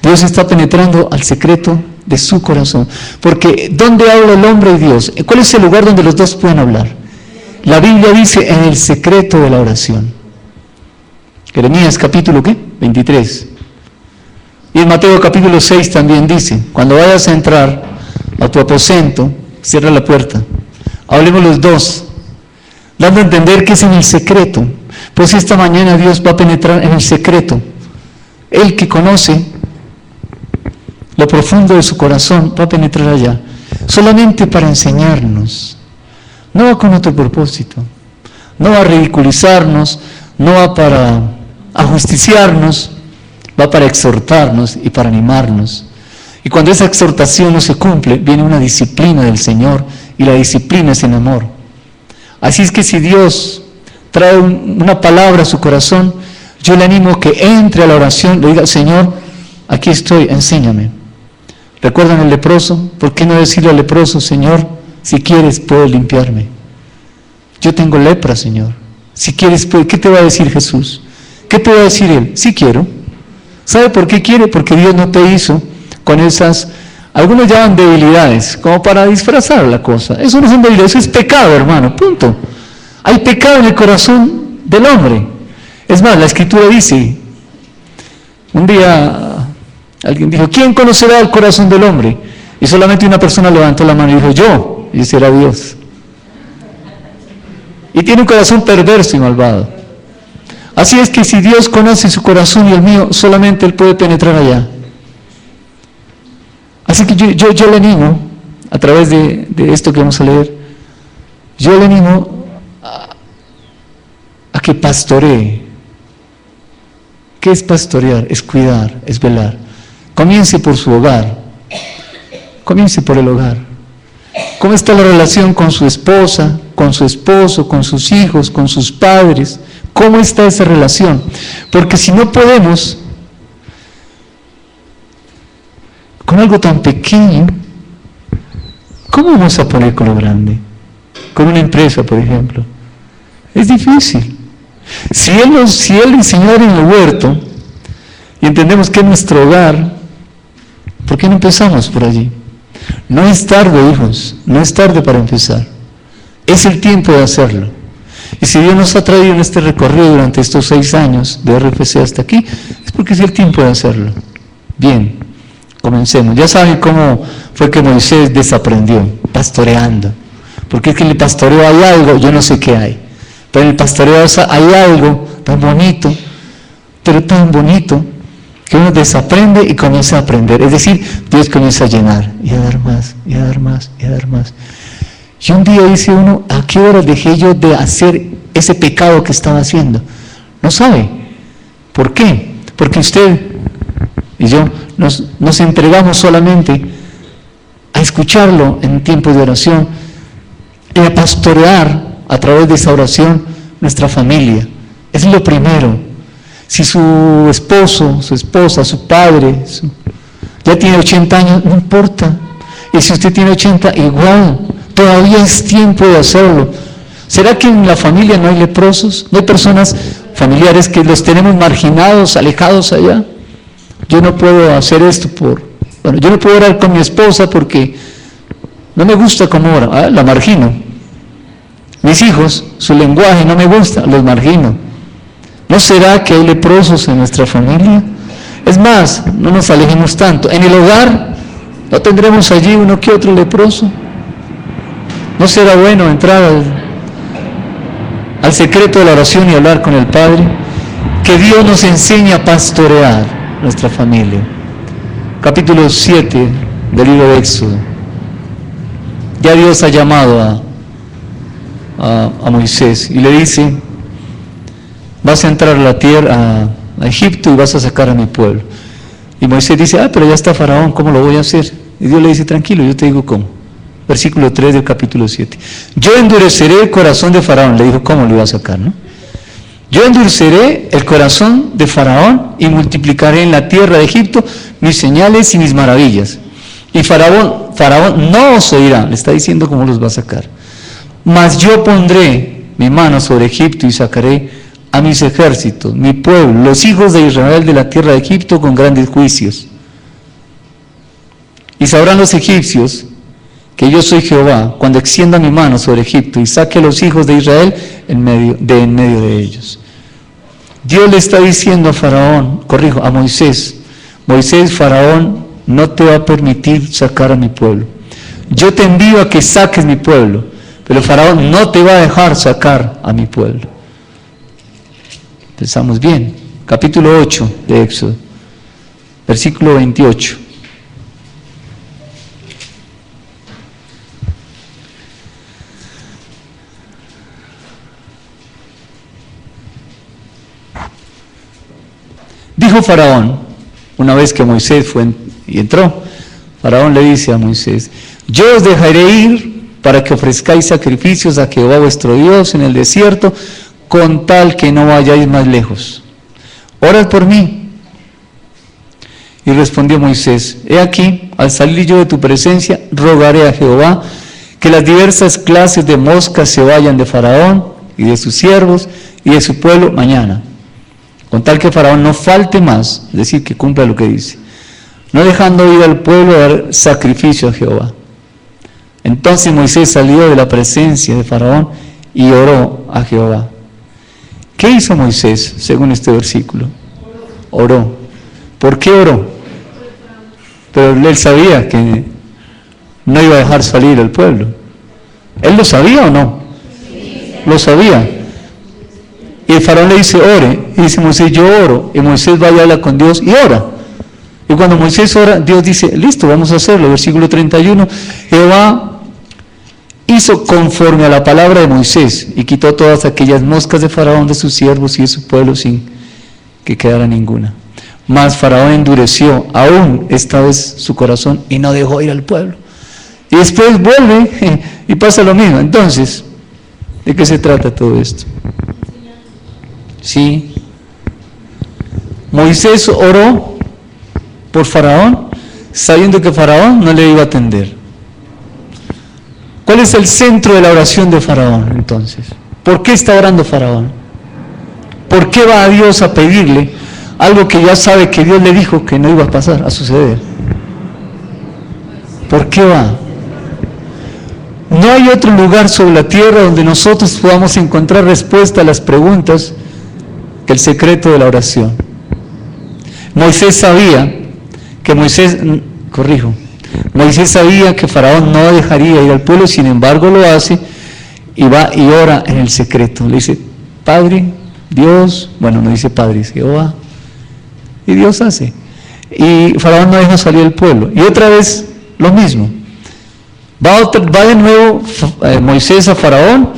Dios está penetrando al secreto de su corazón. Porque ¿dónde habla el hombre y Dios? ¿Cuál es el lugar donde los dos pueden hablar? La Biblia dice en el secreto de la oración. Jeremías capítulo ¿qué? 23. Y en Mateo capítulo 6 también dice, cuando vayas a entrar a tu aposento, cierra la puerta. Hablemos los dos, dando a entender que es en el secreto. Pues esta mañana Dios va a penetrar en el secreto. Él que conoce lo profundo de su corazón va a penetrar allá, solamente para enseñarnos. No va con otro propósito, no va a ridiculizarnos, no va para ajusticiarnos, va para exhortarnos y para animarnos. Y cuando esa exhortación no se cumple, viene una disciplina del Señor, y la disciplina es en amor. Así es que si Dios trae una palabra a su corazón, yo le animo que entre a la oración, le diga, Señor, aquí estoy, enséñame. ¿Recuerdan el leproso? ¿Por qué no decirle al leproso, Señor, si quieres puedes limpiarme? Yo tengo lepra, Señor. Si quieres, ¿qué te va a decir Jesús? ¿Qué te va a decir Él? Sí quiero. ¿Sabe por qué quiere? Porque Dios no te hizo con esas, algunos llaman debilidades, como para disfrazar la cosa. Eso no son debilidades, eso es pecado, hermano, punto. Hay pecado en el corazón del hombre. Es más, la Escritura dice, un día alguien dijo, ¿quién conocerá el corazón del hombre? Y solamente una persona levantó la mano y dijo, yo, y ese era Dios. Y tiene un corazón perverso y malvado. Así es que si Dios conoce su corazón y el mío, solamente Él puede penetrar allá. Así que yo le animo, a través de esto que vamos a leer, yo le animo a que pastoree. ¿Qué es pastorear? Es cuidar, es velar. Comience por su hogar, comience por el hogar. ¿Cómo está la relación con su esposa, con su esposo, con sus hijos, con sus padres? ¿Cómo está esa relación? Porque si no podemos, con algo tan pequeño, ¿cómo vamos a poner con lo grande? Con una empresa, por ejemplo. Es difícil. Si Él enseñó en el huerto, y entendemos que es nuestro hogar, ¿por qué no empezamos por allí? No es tarde, hijos, no es tarde para empezar. Es el tiempo de hacerlo. Y si Dios nos ha traído en este recorrido durante estos 6 años de RFC hasta aquí, es porque es el tiempo de hacerlo. Bien, comencemos. Ya saben cómo fue que Moisés desaprendió, pastoreando. Porque es que en el pastoreo hay algo, yo no sé qué hay, pero en el pastoreo hay algo tan bonito, pero tan bonito, que uno desaprende y comienza a aprender. Es decir, Dios comienza a llenar, y a dar más, y a dar más, y a dar más. Y un día dice uno, ¿a qué hora dejé yo de hacer ese pecado que estaba haciendo? No sabe. ¿Por qué? Porque usted y yo nos entregamos solamente a escucharlo en tiempo de oración y a pastorear a través de esa oración nuestra familia. Es lo primero. Si su esposo, su esposa, su padre ya tiene 80 años, no importa. Y si usted tiene 80, igual. Todavía es tiempo de hacerlo. ¿Será que en la familia no hay leprosos? ¿No hay personas familiares que los tenemos marginados, alejados allá? Yo no puedo hacer esto yo no puedo orar con mi esposa porque no me gusta cómo ora, la margino. Mis hijos, su lenguaje no me gusta, los margino. ¿No será que hay leprosos en nuestra familia? Es más, no nos alejemos tanto. En el hogar, ¿no tendremos allí uno que otro leproso? ¿No será bueno entrar al secreto de la oración y hablar con el Padre? que Dios nos enseña a pastorear nuestra familia. Capítulo 7 del libro de Éxodo. Ya Dios ha llamado a Moisés y le dice: vas a entrar a la tierra, a Egipto, y vas a sacar a mi pueblo. Y Moisés dice: pero ya está Faraón, ¿cómo lo voy a hacer? Y Dios le dice: tranquilo, yo te digo cómo. Versículo 3 del capítulo 7. Yo endureceré el corazón de Faraón. Le dijo cómo lo iba a sacar, ¿no? Yo endureceré el corazón de Faraón y multiplicaré en la tierra de Egipto mis señales y mis maravillas. Y Faraón no os oirá. Le está diciendo cómo los va a sacar. Mas yo pondré mi mano sobre Egipto y sacaré a mis ejércitos, mi pueblo, los hijos de Israel de la tierra de Egipto con grandes juicios. Y sabrán los egipcios que yo soy Jehová, cuando extienda mi mano sobre Egipto y saque a los hijos de Israel en medio de ellos. Dios le está diciendo a Faraón, a Moisés: Moisés, Faraón no te va a permitir sacar a mi pueblo. Yo te envío a que saques mi pueblo, pero Faraón no te va a dejar sacar a mi pueblo. Pensamos bien. Capítulo 8 de Éxodo, versículo 28. Dijo Faraón, una vez que Moisés fue y entró, Faraón le dice a Moisés: yo os dejaré ir para que ofrezcáis sacrificios a Jehová vuestro Dios en el desierto, con tal que no vayáis más lejos. Orad por mí. Y respondió Moisés: he aquí, al salir yo de tu presencia, rogaré a Jehová que las diversas clases de moscas se vayan de Faraón y de sus siervos y de su pueblo mañana, con tal que Faraón no falte más, es decir, que cumpla lo que dice, no dejando ir al pueblo a dar sacrificio a Jehová. Entonces Moisés salió de la presencia de Faraón y oró a Jehová. ¿Qué hizo Moisés según este versículo? Oró. ¿Por qué oró? Pero él sabía que no iba a dejar salir al pueblo. ¿Él lo sabía o no? Lo sabía. Y el Faraón le dice: ore. Y dice Moisés: yo oro. Y Moisés va y habla con Dios y ora. Y cuando Moisés ora, Dios dice: listo, vamos a hacerlo. Versículo 31. Jehová hizo conforme a la palabra de Moisés y quitó todas aquellas moscas de Faraón, de sus siervos y de su pueblo, sin que quedara ninguna. Mas Faraón endureció aún esta vez su corazón y no dejó ir al pueblo. Y después vuelve y pasa lo mismo. Entonces, ¿de qué se trata todo esto? Sí. Moisés oró por Faraón, sabiendo que Faraón no le iba a atender. ¿Cuál es el centro de la oración de Faraón entonces? ¿Por qué está orando Faraón? ¿Por qué va a Dios a pedirle algo que ya sabe que Dios le dijo que no iba a pasar, a suceder? ¿Por qué va? No hay otro lugar sobre la tierra donde nosotros podamos encontrar respuesta a las preguntas que el secreto de la oración. Moisés sabía que Moisés sabía que Faraón no dejaría ir al pueblo, sin embargo lo hace y va y ora en el secreto. Le dice: Padre, Dios, bueno, no dice Padre, dice Jehová, y Dios hace. Y Faraón no deja salir al pueblo. Y otra vez lo mismo. Va de nuevo Moisés a Faraón,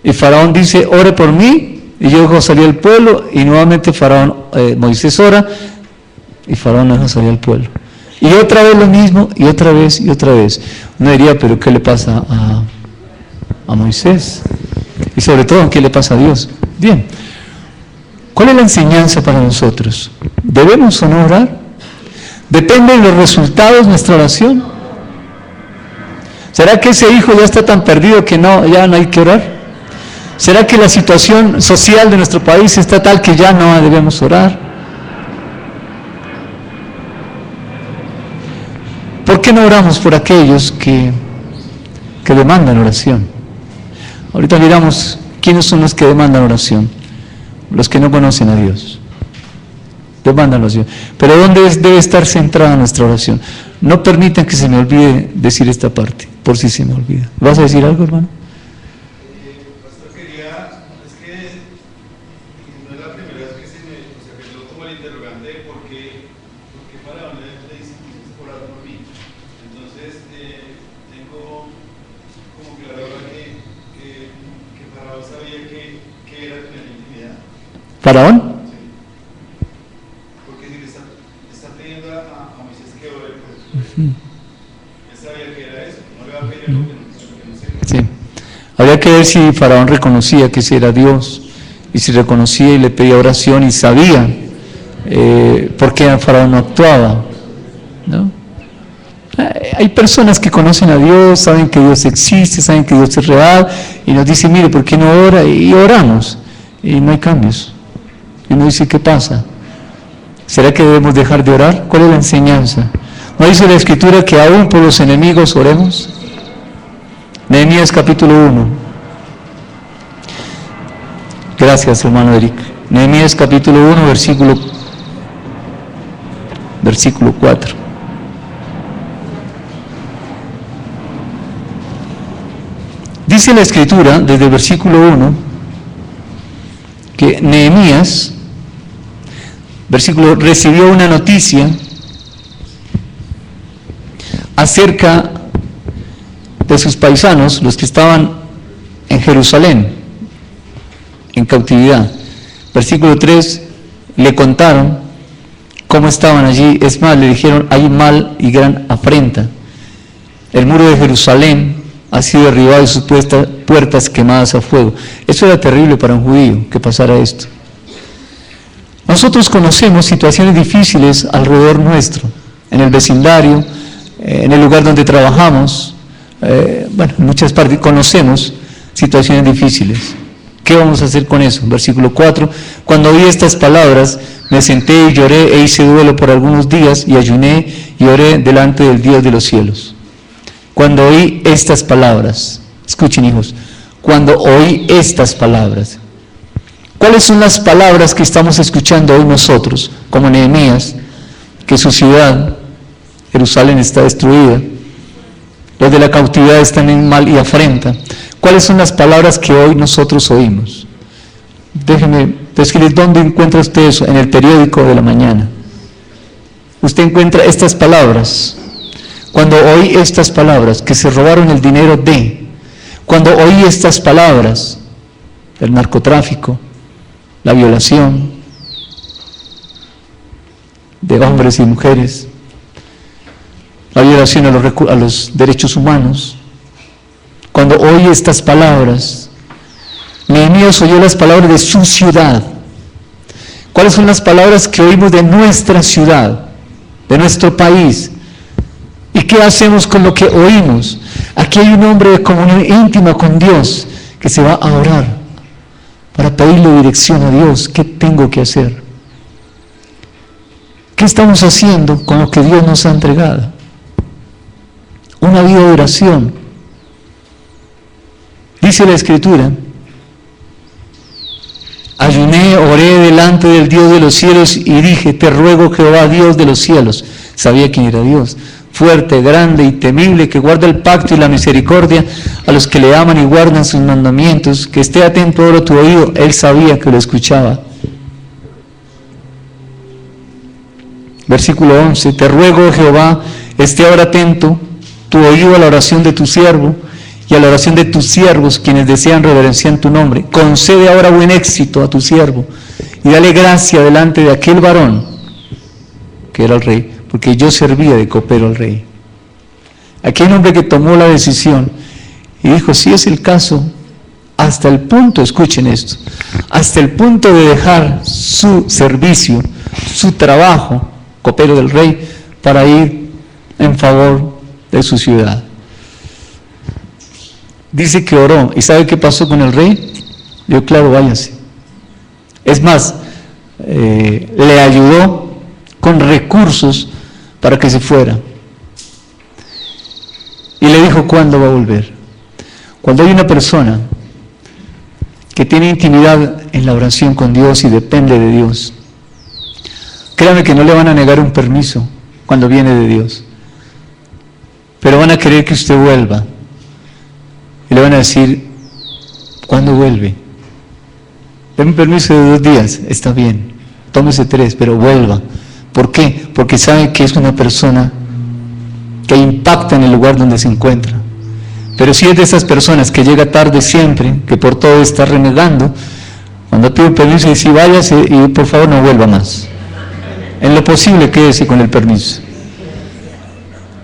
y Faraón dice: ore por mí, y yo dejo salir al pueblo, y nuevamente Moisés ora, y Faraón no deja salir al pueblo. Y otra vez lo mismo, y otra vez, y otra vez. Uno diría: pero ¿qué le pasa a Moisés? Y sobre todo, ¿qué le pasa a Dios? Bien, ¿cuál es la enseñanza para nosotros? ¿Debemos o no orar? ¿Depende de los resultados de nuestra oración? ¿Será que ese hijo ya está tan perdido que ya no hay que orar? ¿Será que la situación social de nuestro país está tal que ya no debemos orar? ¿Por qué no oramos por aquellos que demandan oración? Ahorita miramos quiénes son los que demandan oración. Los que no conocen a Dios. Demandan oración. Pero ¿dónde debe estar centrada nuestra oración? No permitan que se me olvide decir esta parte, por si se me olvida. ¿Vas a decir algo, hermano? Pastor, es que no es la primera tengo como clara que Faraón sabía que era tener intimidad. ¿Faraón? Sí. Porque si le está pidiendo a Moisés que ore, pues él sabía que era eso. No le va a pedir algo que no sepa. Sí. Habría que ver si Faraón reconocía que ese era Dios, y si reconocía y le pedía oración y sabía por qué Faraón no actuaba, ¿no? Hay personas que conocen a Dios, saben que Dios existe, saben que Dios es real, y nos dicen, mire, ¿por qué no ora? Y oramos, y no hay cambios. Y uno dice, ¿qué pasa? ¿Será que debemos dejar de orar? ¿Cuál es la enseñanza? ¿No dice la Escritura que aún por los enemigos oremos? Nehemías capítulo 1. Gracias, hermano Eric. Nehemías capítulo 1, versículo 4. Dice la Escritura, desde el versículo 1, que Nehemías, recibió una noticia acerca de sus paisanos, los que estaban en Jerusalén, en cautividad. Versículo 3, le contaron cómo estaban allí. Es más, le dijeron, hay mal y gran afrenta. El muro de Jerusalén ha sido derribado y sus puertas quemadas a fuego. Eso era terrible para un judío, que pasara esto. Nosotros conocemos situaciones difíciles alrededor nuestro, en el vecindario, en el lugar donde trabajamos, en muchas partes conocemos situaciones difíciles. ¿Qué vamos a hacer con eso? Versículo 4, cuando oí estas palabras, me senté y lloré e hice duelo por algunos días y ayuné y oré delante del Dios de los cielos. Cuando oí estas palabras, escuchen hijos, cuando oí estas palabras, ¿cuáles son las palabras que estamos escuchando hoy nosotros, como Nehemías, que su ciudad, Jerusalén, está destruida, los de la cautividad están en mal y afrenta? ¿Cuáles son las palabras que hoy nosotros oímos? Déjenme decirles, ¿dónde encuentra usted eso? En el periódico de la mañana. Usted encuentra estas palabras. Cuando oí estas palabras, que se robaron el dinero de, cuando oí estas palabras, el narcotráfico, la violación de hombres y mujeres, la violación a los derechos humanos, cuando oí estas palabras, Nehemías oyó las palabras de su ciudad. ¿Cuáles son las palabras que oímos de nuestra ciudad, de nuestro país? ¿Y qué hacemos con lo que oímos? Aquí hay un hombre de comunión íntima con Dios que se va a orar para pedirle dirección a Dios. ¿Qué tengo que hacer? ¿Qué estamos haciendo con lo que Dios nos ha entregado? Una vida de oración. Dice la Escritura, ayuné, oré delante del Dios de los cielos y dije, te ruego Jehová, Dios de los cielos. Sabía quién era Dios. Fuerte, grande y temible, que guarda el pacto y la misericordia a los que le aman y guardan sus mandamientos, que esté atento ahora tu oído. Él sabía que lo escuchaba. Versículo 11, te ruego Jehová, esté ahora atento tu oído a la oración de tu siervo y a la oración de tus siervos, quienes desean reverenciar tu nombre. Concede ahora buen éxito a tu siervo y dale gracia delante de aquel varón, que era el rey, porque yo servía de copero al rey. Aquel hombre que tomó la decisión y dijo, si es el caso, hasta el punto, escuchen esto, hasta el punto de dejar su servicio, su trabajo, copero del rey, para ir en favor de su ciudad. Dice que oró, ¿y sabe qué pasó con el rey? Dijo, claro, váyase. Es más, le ayudó con recursos para que se fuera. Y le dijo, ¿cuándo va a volver? Cuando hay una persona que tiene intimidad en la oración con Dios y depende de Dios, créame que no le van a negar un permiso cuando viene de Dios, pero van a querer que usted vuelva y le van a decir, ¿cuándo vuelve? Deme un permiso de 2 días, está bien, tómese 3, pero vuelva. ¿Por qué? Porque sabe que es una persona que impacta en el lugar donde se encuentra. Pero si es de esas personas que llega tarde siempre, que por todo está renegando, cuando pide permiso dice, váyase y por favor no vuelva más. En lo posible quédese con el permiso.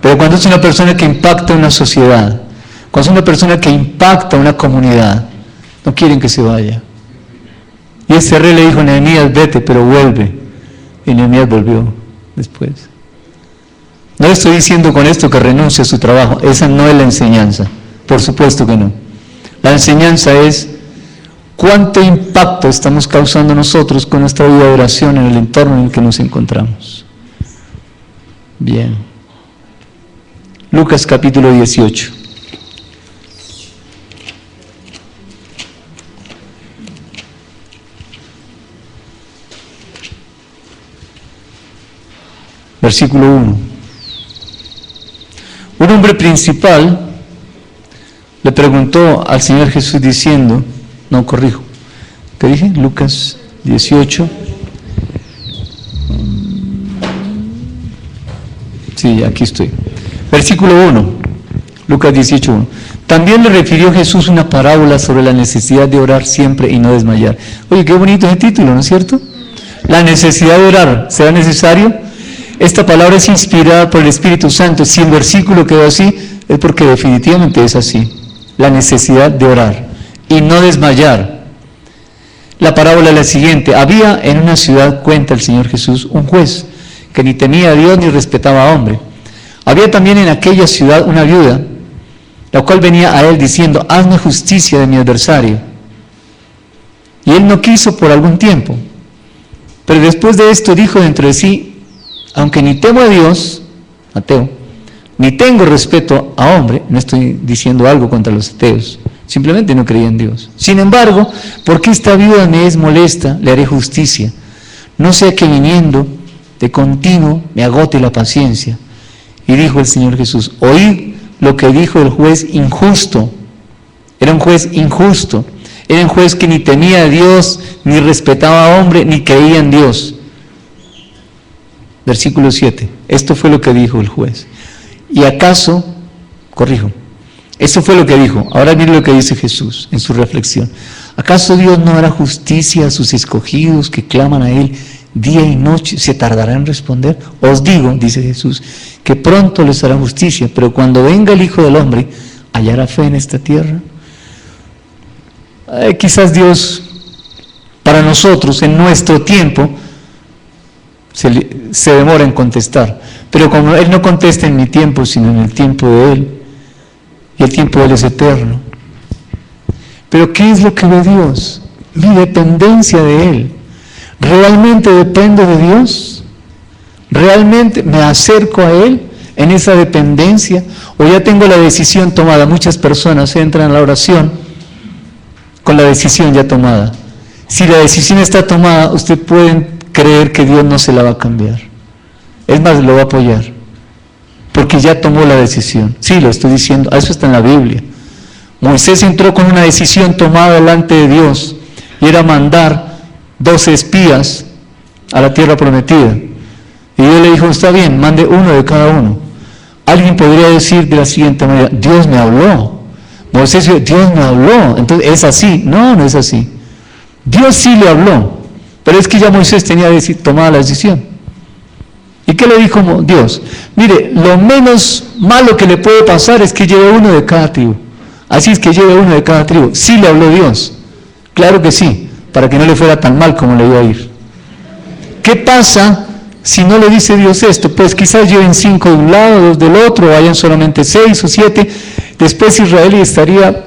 Pero cuando es una persona que impacta una sociedad, cuando es una persona que impacta una comunidad, no quieren que se vaya. Y este rey le dijo a Nehemías, vete, pero vuelve. Y Nehemías volvió después. No le estoy diciendo con esto que renuncie a su trabajo, esa no es la enseñanza, por supuesto que no. La enseñanza es cuánto impacto estamos causando nosotros con nuestra vida de oración en el entorno en el que nos encontramos. Bien. Lucas capítulo 18. Versículo 1. Un hombre principal le preguntó al Señor Jesús diciendo, no, corrijo, ¿qué dije? Lucas 18. Sí, aquí estoy. Versículo 1, Lucas 18, 1. También le refirió Jesús una parábola sobre la necesidad de orar siempre y no desmayar. Oye, qué bonito ese título, ¿no es cierto? La necesidad de orar, ¿será necesario? Esta palabra es inspirada por el Espíritu Santo. Si el versículo quedó así, es porque definitivamente es así. La necesidad de orar y no desmayar. La parábola es la siguiente. Había en una ciudad, cuenta el Señor Jesús, un juez que ni temía a Dios ni respetaba a hombre. Había también en aquella ciudad una viuda, la cual venía a él diciendo, hazme justicia de mi adversario. Y él no quiso por algún tiempo. Pero después de esto dijo dentro de sí, aunque ni temo a Dios, ateo, ni tengo respeto a hombre, no estoy diciendo algo contra los ateos, simplemente no creía en Dios. Sin embargo, porque esta viuda me es molesta, le haré justicia, no sea que viniendo de continuo me agote la paciencia. Y dijo el Señor Jesús, oíd lo que dijo el juez injusto. Era un juez injusto, era un juez que ni temía a Dios, ni respetaba a hombre, ni creía en Dios. Versículo 7, esto fue lo que dijo el juez. ¿Y acaso, corrijo, esto fue lo que dijo, ahora mire lo que dice Jesús en su reflexión, ¿acaso Dios no hará justicia a sus escogidos que claman a Él día y noche? ¿Se tardará en responder? Os digo, dice Jesús, que pronto les hará justicia, pero cuando venga el Hijo del Hombre, ¿hallará fe en esta tierra? Quizás Dios, para nosotros, en nuestro tiempo, se demora en contestar, pero como Él no contesta en mi tiempo, sino en el tiempo de Él, y el tiempo de Él es eterno. Pero ¿qué es lo que ve Dios? Mi dependencia de Él. ¿Realmente dependo de Dios? ¿Realmente me acerco a Él en esa dependencia? ¿O ya tengo la decisión tomada? Muchas personas entran a la oración con la decisión ya tomada. Si la decisión está tomada, usted puede creer que Dios no se la va a cambiar. Es más, lo va a apoyar, porque ya tomó la decisión. Sí, lo estoy diciendo, eso está en la Biblia. Moisés entró con una decisión tomada delante de Dios, y era mandar 12 espías a la tierra prometida. Y Dios le dijo, está bien, mande uno de cada uno. Alguien podría decir de la siguiente manera, Dios me habló. Moisés dijo, Dios me habló, entonces es así. No, no es así. Dios sí le habló, pero es que ya Moisés tenía tomada la decisión. ¿Y qué le dijo Dios? Mire, lo menos malo que le puede pasar es que lleve uno de cada tribu. Así es que lleve uno de cada tribu. Sí le habló Dios, claro que sí, para que no le fuera tan mal como le iba a ir. ¿Qué pasa si no le dice Dios esto? Pues quizás lleven 5 de un lado, 2 del otro, o hayan solamente 6 o 7. Después Israel estaría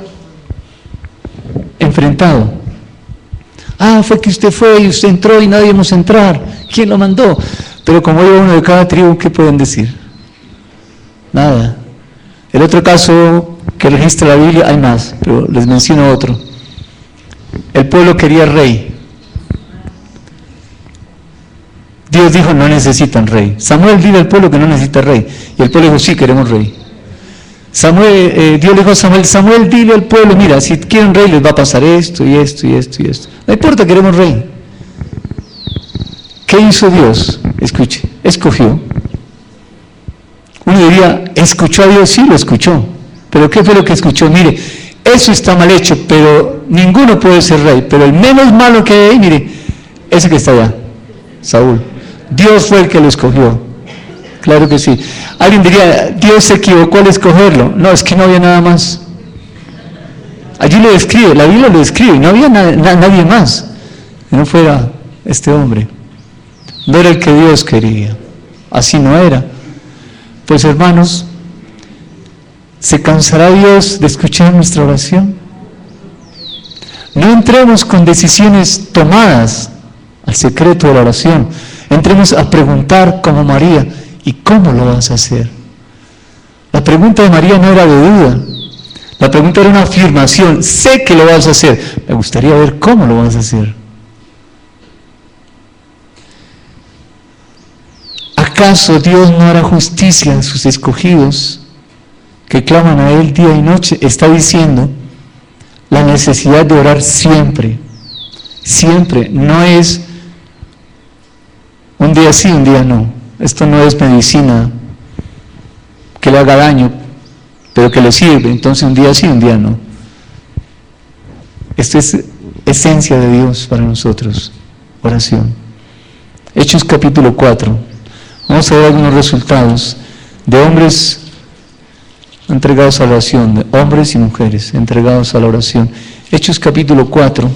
enfrentado. Ah, fue que usted fue y usted entró y nadie nos entrar. ¿Quién lo mandó? Pero como iba uno de cada tribu, ¿qué pueden decir? Nada. El otro caso que registra la Biblia, hay más, pero les menciono otro. El pueblo quería rey. Dios dijo, no necesitan rey. Samuel, dile al pueblo que no necesita rey. Y el pueblo dijo, sí, queremos rey. Dios le dijo a Samuel, dile al pueblo, mira, si quieren rey les va a pasar esto y esto y esto y esto. No importa, queremos rey. ¿Qué hizo Dios? Escuche, escogió Uno diría, ¿escuchó a Dios? Sí, lo escuchó. ¿Pero qué fue lo que escuchó? Mire, eso está mal hecho, pero ninguno puede ser rey. Pero el menos malo que hay, mire, ese que está allá, Saúl. Dios fue el que lo escogió. Claro que sí. Alguien diría, Dios se equivocó al escogerlo. No, es que no había nada más. Allí lo describe, la Biblia lo describe, no había nadie más que no fuera este hombre. No era el que Dios quería, así no era. Pues hermanos, ¿se cansará Dios de escuchar nuestra oración? No entremos con decisiones tomadas al secreto de la oración. Entremos a preguntar como María, ¿y cómo lo vas a hacer? La pregunta de María no era de duda. La pregunta era una afirmación, sé que lo vas a hacer, me gustaría ver cómo lo vas a hacer. ¿Acaso Dios no hará justicia a sus escogidos que claman a Él día y noche? Está diciendo la necesidad de orar siempre, siempre, no es un día sí, un día no. Esto no es medicina que le haga daño, pero que le sirve, entonces un día sí, un día no. Esto es esencia de Dios para nosotros, oración. Hechos capítulo 4, vamos a ver algunos resultados de hombres entregados a la oración, de hombres y mujeres entregados a la oración. Hechos capítulo 4.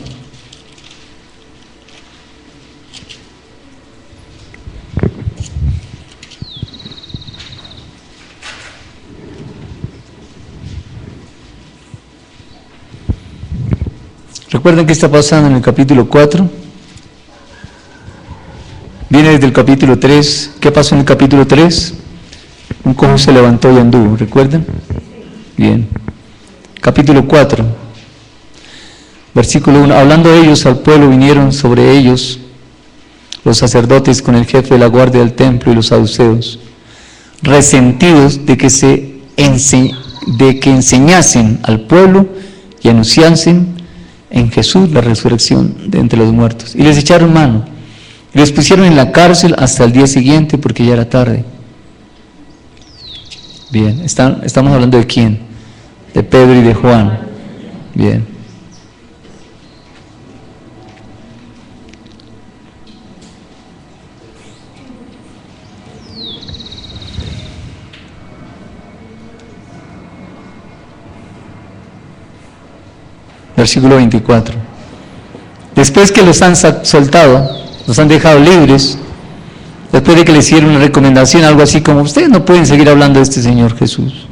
¿Recuerdan qué está pasando en el capítulo 4? Viene desde el capítulo 3. ¿Qué pasó en el capítulo 3? Un cojo se levantó y anduvo, ¿recuerdan? Bien. Capítulo 4, versículo 1. Hablando de ellos al pueblo, vinieron sobre ellos los sacerdotes con el jefe de la guardia del templo y los saduceos, resentidos de que enseñasen al pueblo y anunciasen en Jesús la resurrección de entre los muertos. Y les echaron mano, y les pusieron en la cárcel hasta el día siguiente, porque ya era tarde. Bien, estamos hablando de quién, de Pedro y de Juan. Bien. Versículo 24. Después que los han soltado, los han dejado libres, después de que les hicieron una recomendación, algo así como, ustedes no pueden seguir hablando de este Señor Jesús.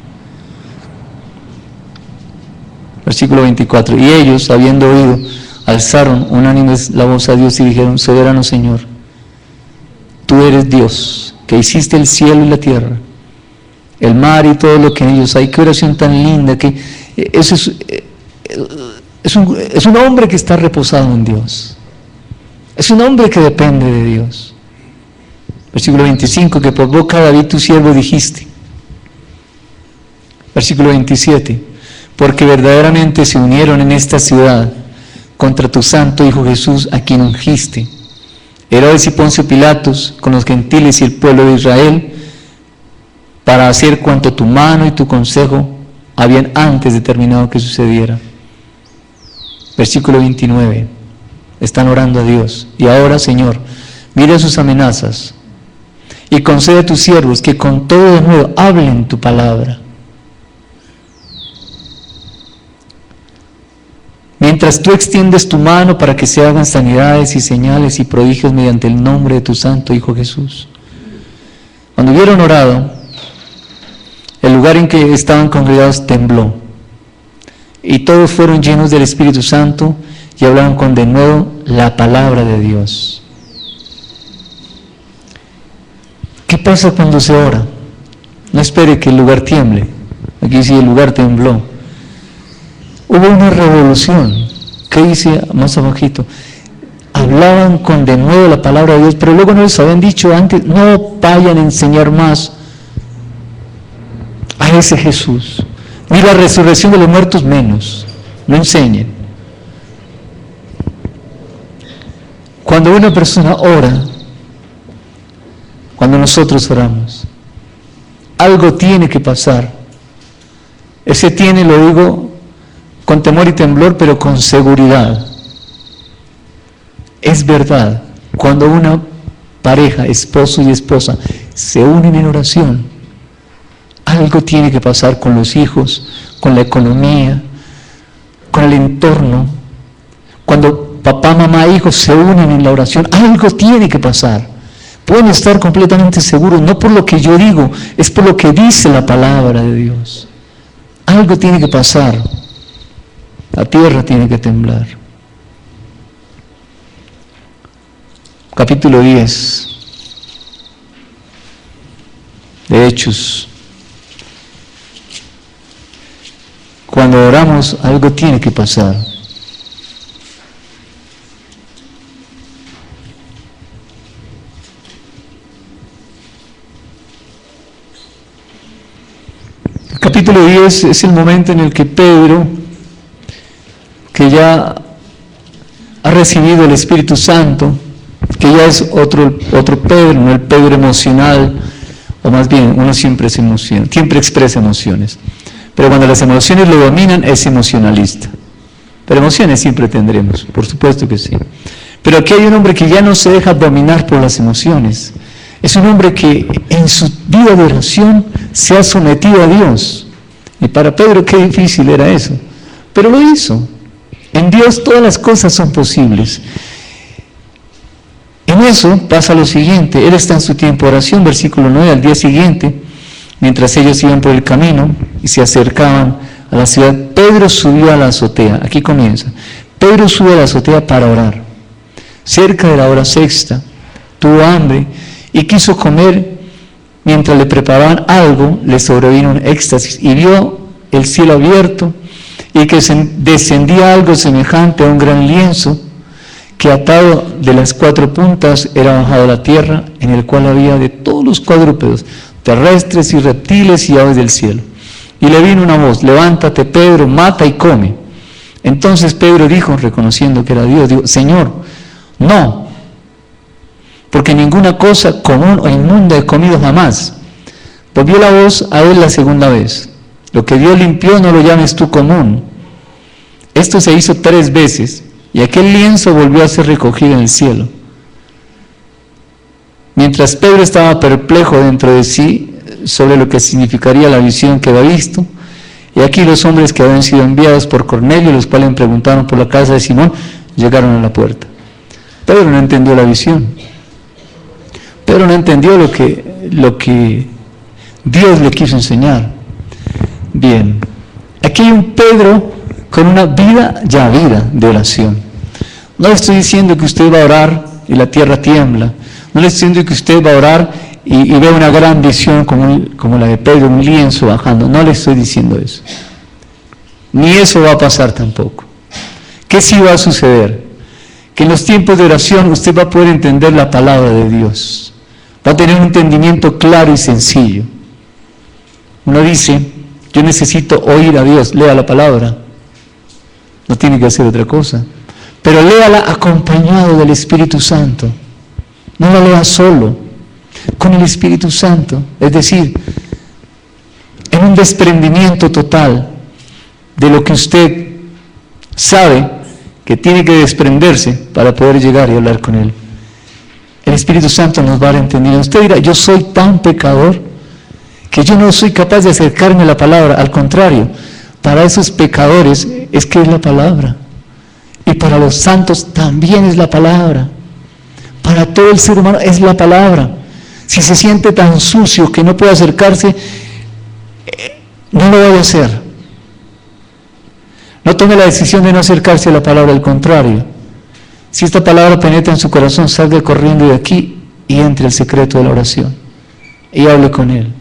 Versículo 24. Y ellos, habiendo oído, alzaron unánimes la voz a Dios y dijeron, soberano Señor, tú eres Dios, que hiciste el cielo y la tierra, el mar y todo lo que en ellos hay. Qué oración tan linda, que eso es un hombre que está reposado en Dios. Es un hombre que depende de Dios. Versículo 25, que por boca de David tu siervo dijiste. Versículo 27, porque verdaderamente se unieron en esta ciudad contra tu santo Hijo Jesús, a quien ungiste, Herodes y Poncio Pilatos, con los gentiles y el pueblo de Israel, para hacer cuanto tu mano y tu consejo habían antes determinado que sucediera. Versículo 29, están orando a Dios. Y ahora, Señor, mira sus amenazas y concede a tus siervos que con todo de nuevo hablen tu palabra. Mientras tú extiendes tu mano para que se hagan sanidades y señales y prodigios mediante el nombre de tu santo Hijo Jesús. Cuando hubieron orado, el lugar en que estaban congregados tembló. Y todos fueron llenos del Espíritu Santo y hablaron con denuedo la palabra de Dios. ¿Qué pasa cuando se ora? No espere que el lugar tiemble. Aquí sí el lugar tembló. Hubo una revolución. ¿Qué dice más abajito? Hablaban con denuedo la palabra de Dios, pero luego no les habían dicho antes, no vayan a enseñar más a ese Jesús. Ni la resurrección de los muertos menos, no enseñen. Cuando una persona ora, cuando nosotros oramos, algo tiene que pasar. Ese tiene, lo digo con temor y temblor, pero con seguridad. Es verdad, cuando una pareja, esposo y esposa, se unen en oración, algo tiene que pasar con los hijos, con la economía, con el entorno. Cuando papá, mamá, hijos se unen en la oración, algo tiene que pasar. Pueden estar completamente seguros, no por lo que yo digo, es por lo que dice la palabra de Dios. Algo tiene que pasar. La tierra tiene que temblar. Capítulo 10 de Hechos. Cuando oramos, algo tiene que pasar. El capítulo 10 es el momento en el que Pedro, que ya ha recibido el Espíritu Santo, que ya es otro Pedro, no el Pedro emocional, o más bien, uno siempre se emociona, siempre expresa emociones. Pero cuando las emociones lo dominan, es emocionalista. Pero emociones siempre tendremos, por supuesto que sí. Pero aquí hay un hombre que ya no se deja dominar por las emociones. Es un hombre que en su vida de oración se ha sometido a Dios. Y para Pedro qué difícil era eso. Pero lo hizo. En Dios todas las cosas son posibles. En eso pasa lo siguiente. Él está en su tiempo de oración, versículo 9, al día siguiente. Mientras ellos iban por el camino y se acercaban a la ciudad, Pedro subió a la azotea. Aquí comienza. Pedro sube a la azotea para orar. Cerca de la hora sexta, tuvo hambre y quiso comer. Mientras le preparaban algo, le sobrevino un éxtasis y vio el cielo abierto y que descendía algo semejante a un gran lienzo que atado de las 4 puntas era bajado a la tierra, en el cual había de todos los cuadrúpedos, terrestres y reptiles y aves del cielo. Y le vino una voz: levántate, Pedro, mata y come. Entonces Pedro dijo, reconociendo que era Dios, dijo: Señor, no, porque ninguna cosa común o inmunda he comido jamás. Volvió la voz a él la segunda vez: lo que Dios limpió no lo llames tú común. Esto se hizo 3 veces, y aquel lienzo volvió a ser recogido en el cielo. Mientras Pedro estaba perplejo dentro de sí sobre lo que significaría la visión que había visto, y aquí los hombres que habían sido enviados por Cornelio, los cuales le preguntaron por la casa de Simón, llegaron a la puerta. Pedro no entendió la visión. Pedro no entendió lo que Dios le quiso enseñar. Bien, aquí hay un Pedro con una vida de oración. No le estoy diciendo que usted va a orar y la tierra tiembla. No le estoy diciendo que usted va a orar y ve una gran visión como la de Pedro, un lienzo bajando. No le estoy diciendo eso. Ni eso va a pasar tampoco. ¿Qué sí va a suceder? Que en los tiempos de oración usted va a poder entender la palabra de Dios. Va a tener un entendimiento claro y sencillo. Uno dice: yo necesito oír a Dios. Lea la palabra. No tiene que hacer otra cosa. Pero léala acompañado del Espíritu Santo. No la lea solo, con el Espíritu Santo. Es decir, en un desprendimiento total de lo que usted sabe que tiene que desprenderse para poder llegar y hablar con Él. El Espíritu Santo nos va a dar entendido. Usted dirá: yo soy tan pecador que yo no soy capaz de acercarme a la palabra. Al contrario, para esos pecadores es que es la palabra. Y para los santos también es la palabra. Para todo el ser humano es la palabra. Si se siente tan sucio que no puede acercarse, no lo vaya a hacer. No tome la decisión de no acercarse a la palabra, al contrario. Si esta palabra penetra en su corazón, salga corriendo de aquí y entre al secreto de la oración. Y hable con Él.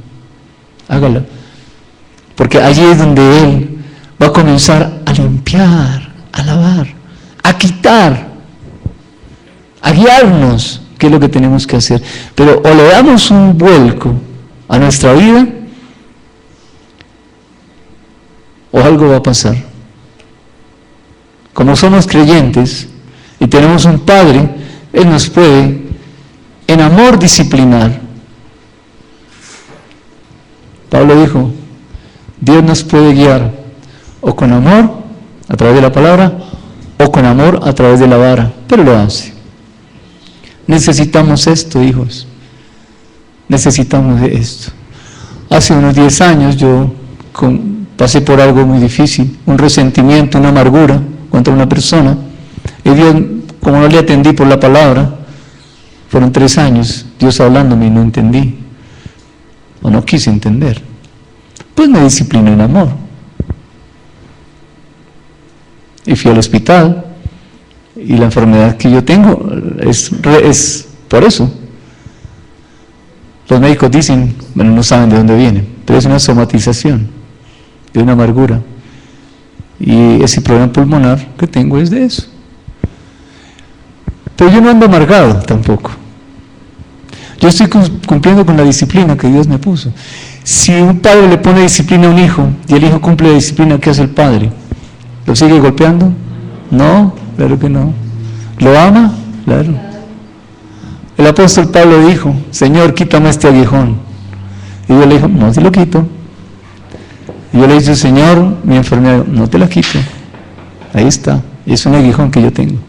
Hágalo. Porque allí es donde Él va a comenzar a limpiar, a lavar, a quitar, a guiarnos, que es lo que tenemos que hacer. Pero o le damos un vuelco a nuestra vida, o algo va a pasar. Como somos creyentes y tenemos un Padre, Él nos puede en amor disciplinar. Pablo dijo, Dios nos puede guiar o con amor, a través de la palabra, o con amor a través de la vara, pero lo hace. Necesitamos esto, hijos. Necesitamos esto. Hace unos 10 años yo pasé por algo muy difícil, un resentimiento, una amargura contra una persona, y Dios, como no le atendí por la palabra, fueron 3 años, Dios hablándome y no entendí, o no quise entender. Pues me discipliné en amor. Y fui al hospital, y la enfermedad que yo tengo es por eso. Los médicos dicen, bueno, no saben de dónde viene, pero es una somatización de una amargura. Y ese problema pulmonar que tengo es de eso. Pero yo no ando amargado tampoco. Yo estoy cumpliendo con la disciplina que Dios me puso. Si un padre le pone disciplina a un hijo y el hijo cumple la disciplina, ¿qué hace el padre? ¿Lo sigue golpeando? No, claro que no. ¿Lo ama? Claro. El apóstol Pablo dijo, Señor, quítame este aguijón. Y Dios le dijo, no te lo quito. Y yo le dije, Señor, mi enfermedad, no te la quito. Ahí está, es un aguijón que yo tengo.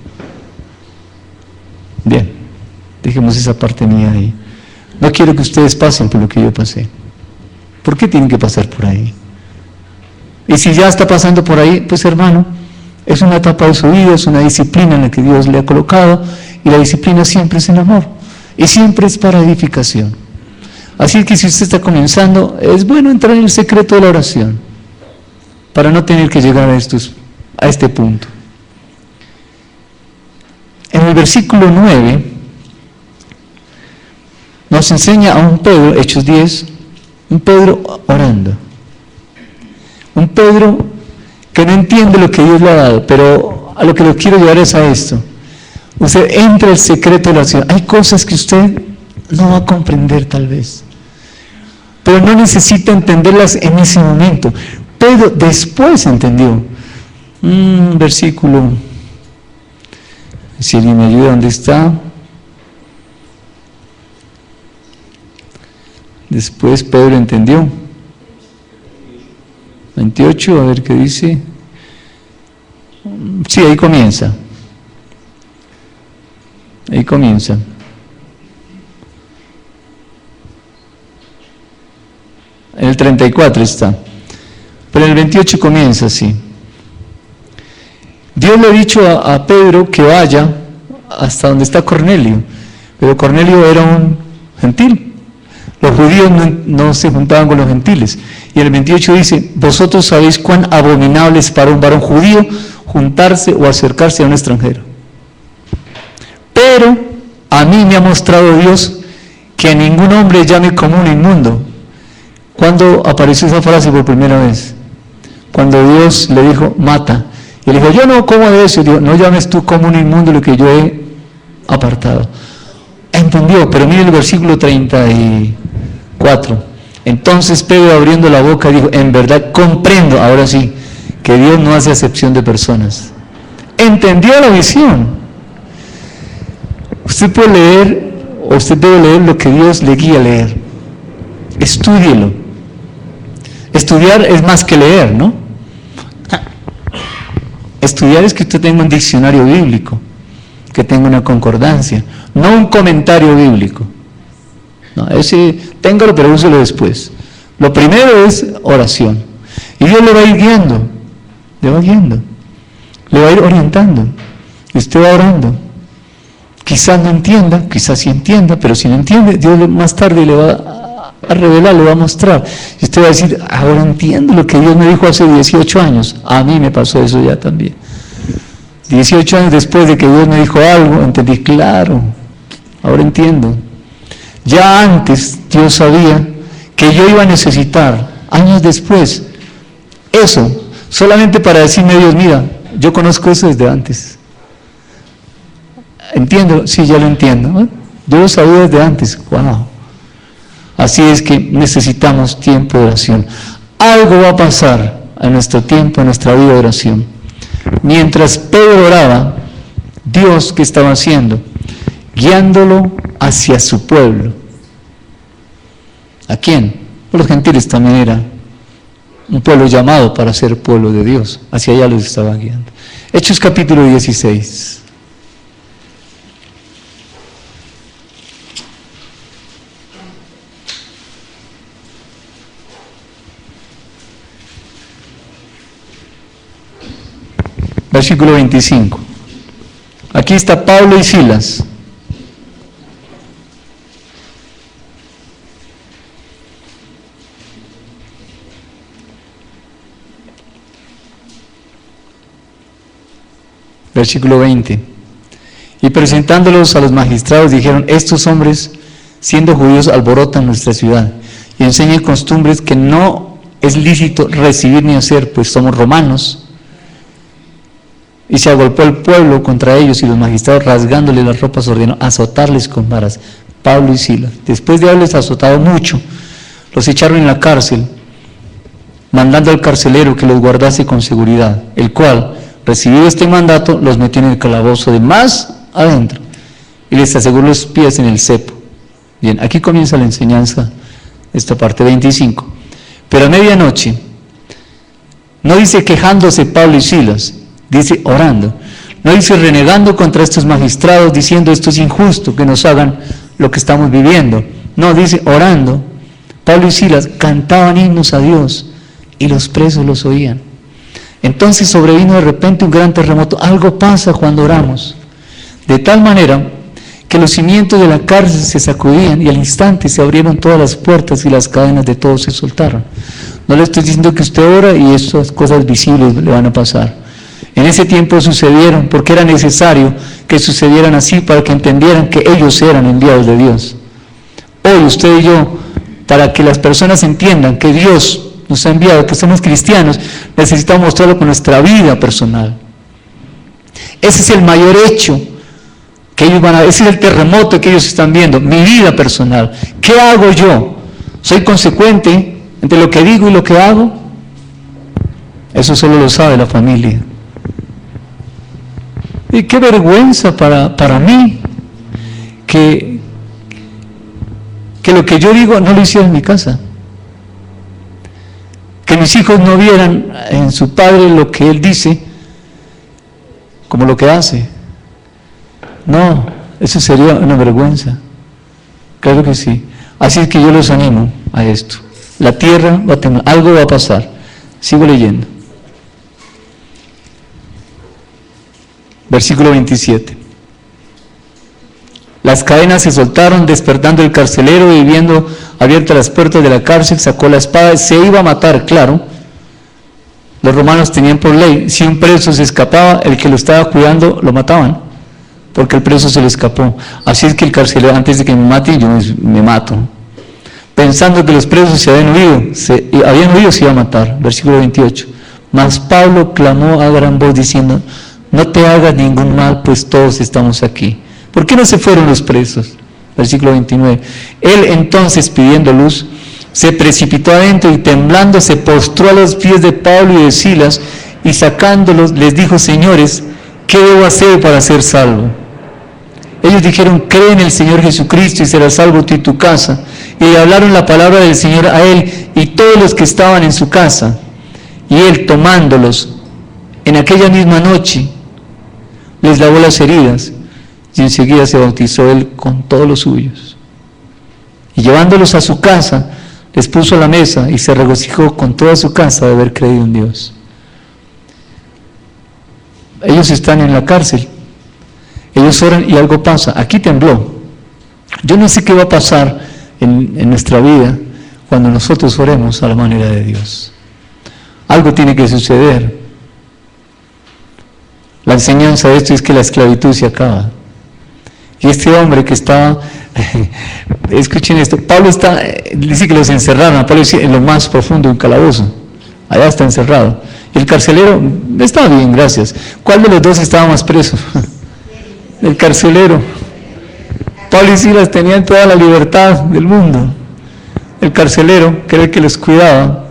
Bien, dejemos esa parte mía ahí. No quiero que ustedes pasen por lo que yo pasé. ¿Por qué tienen que pasar por ahí? Y si ya está pasando por ahí, pues hermano, es una etapa de su vida, es una disciplina en la que Dios le ha colocado, y la disciplina siempre es en amor, y siempre es para edificación. Así que si usted está comenzando, es bueno entrar en el secreto de la oración, para no tener que llegar a este punto. En el versículo 9, nos enseña a un Pedro, Hechos 10, un Pedro orando. Un Pedro que no entiende lo que Dios le ha dado, pero a lo que lo quiero llevar es a esto. Usted entra al secreto de la oración. Hay cosas que usted no va a comprender tal vez, pero no necesita entenderlas en ese momento. Pedro después entendió. Versículo, si alguien me ayuda, ¿dónde está? Después Pedro entendió. 28, a ver qué dice. Sí, ahí comienza. Ahí comienza. En el 34 está. Pero en el 28 comienza así. Dios le ha dicho a Pedro que vaya hasta donde está Cornelio. Pero Cornelio era un gentil. Los judíos no se juntaban con los gentiles. Y en el 28 dice, vosotros sabéis cuán abominable es para un varón judío juntarse o acercarse a un extranjero. Pero a mí me ha mostrado Dios que a ningún hombre llame como un inmundo. ¿Cuándo apareció esa frase por primera vez? Cuando Dios le dijo, mata. Y él dijo, yo no como de eso. Y dijo, no llames tú como un inmundo lo que yo he apartado. Entendió, pero mire el versículo 34. Entonces Pedro, abriendo la boca, dijo, en verdad comprendo, ahora sí, que Dios no hace acepción de personas. Entendió la visión. Usted puede leer, o usted debe leer lo que Dios le guía a leer. Estúdielo. Estudiar es más que leer, ¿no? Estudiar es que usted tenga un diccionario bíblico, que tenga una concordancia, no un comentario bíblico. No, ese téngalo, pero úselo después. Lo primero es oración. Y Dios le va a ir guiando, le va guiando, le va a ir orientando. Y usted va orando. Quizás no entienda, quizás sí entienda, pero si no entiende, Dios más tarde le va a revelar, le va a mostrar. Y usted va a decir, ahora entiendo lo que Dios me dijo hace 18 años. A mí me pasó eso ya también. 18 años después de que Dios me dijo algo, entendí, claro, ahora entiendo. Ya antes Dios sabía que yo iba a necesitar, años después, eso, solamente para decirme Dios, mira, yo conozco eso desde antes. ¿Entiendo? Sí, ya lo entiendo. Yo lo sabía desde antes. Wow. Así es que necesitamos tiempo de oración. Algo va a pasar en nuestro tiempo, en nuestra vida de oración. Mientras Pedro oraba, Dios, ¿qué estaba haciendo? Guiándolo hacia su pueblo. ¿A quién? Los gentiles también eran un pueblo llamado para ser pueblo de Dios. Hacia allá los estaba guiando. Hechos capítulo 16. Versículo 25. Aquí está Pablo y Silas. Versículo 20. Y presentándolos a los magistrados dijeron: estos hombres, siendo judíos, alborotan nuestra ciudad y enseñan costumbres que no es lícito recibir ni hacer, pues somos romanos. Y se agolpó el pueblo contra ellos, y los magistrados, rasgándoles las ropas, ordenó azotarles con varas. Pablo y Silas, después de haberles azotado mucho, los echaron en la cárcel, mandando al carcelero que los guardase con seguridad, el cual, recibido este mandato, los metió en el calabozo de más adentro y les aseguró los pies en el cepo. Bien, aquí comienza la enseñanza, esta parte 25. Pero a medianoche, no dice quejándose Pablo y Silas, dice orando. No dice renegando contra estos magistrados, diciendo esto es injusto, que nos hagan lo que estamos viviendo. No, dice orando. Pablo y Silas cantaban himnos a Dios y los presos los oían. Entonces sobrevino de repente un gran terremoto. Algo pasa cuando oramos, de tal manera que los cimientos de la cárcel se sacudían y al instante se abrieron todas las puertas y las cadenas de todos se soltaron. No le estoy diciendo que usted ora y estas cosas visibles le van a pasar. En ese tiempo sucedieron porque era necesario que sucedieran así para que entendieran que ellos eran enviados de Dios. Hoy usted y yo, para que las personas entiendan que Dios nos ha enviado, que somos cristianos, necesitamos mostrarlo con nuestra vida personal. Ese es el mayor hecho que ellos van a ver, ese es el terremoto que ellos están viendo, mi vida personal. ¿Qué hago yo? ¿Soy consecuente entre lo que digo y lo que hago? Eso solo lo sabe la familia. Y qué vergüenza para mí que lo que yo digo no lo hiciera en mi casa. Que mis hijos no vieran en su padre lo que él dice como lo que hace. No, eso sería una vergüenza. Claro que sí. Así es que yo los animo a esto. La tierra va a temblar, algo va a pasar. Sigo leyendo. Versículo 27. Las cadenas se soltaron, despertando el carcelero, y viendo abiertas las puertas de la cárcel, sacó la espada, se iba a matar, claro. Los romanos tenían por ley, si un preso se escapaba, el que lo estaba cuidando lo mataban, porque el preso se le escapó. Así es que el carcelero, antes de que me mate, yo me mato. Pensando que los presos se habían huido, se iba a matar. Versículo 28. Mas Pablo clamó a gran voz diciendo: no te hagas ningún mal, pues todos estamos aquí. ¿Por qué no se fueron los presos? Versículo 29. Él entonces, pidiendo luz, se precipitó adentro y temblando se postró a los pies de Pablo y de Silas, y sacándolos les dijo: señores, ¿qué debo hacer para ser salvo? Ellos dijeron: cree en el Señor Jesucristo y serás salvo tú y tu casa. Y hablaron la palabra del Señor a él y todos los que estaban en su casa. Y él, tomándolos en aquella misma noche, les lavó las heridas, y enseguida se bautizó él con todos los suyos. Y llevándolos a su casa, les puso a la mesa y se regocijó con toda su casa de haber creído en Dios. Ellos están en la cárcel, ellos oran y algo pasa. Aquí tembló. Yo no sé qué va a pasar en nuestra vida cuando nosotros oremos a la manera de Dios. Algo tiene que suceder. La enseñanza de esto es que la esclavitud se acaba. Y este hombre que estaba, escuchen esto, Pablo dice que los encerraron, a Pablo en lo más profundo de un calabozo, allá está encerrado. Y el carcelero, estaba bien, gracias. ¿Cuál de los dos estaba más preso? El carcelero. Pablo y Silas tenían toda la libertad del mundo. El carcelero, que era el que les cuidaba,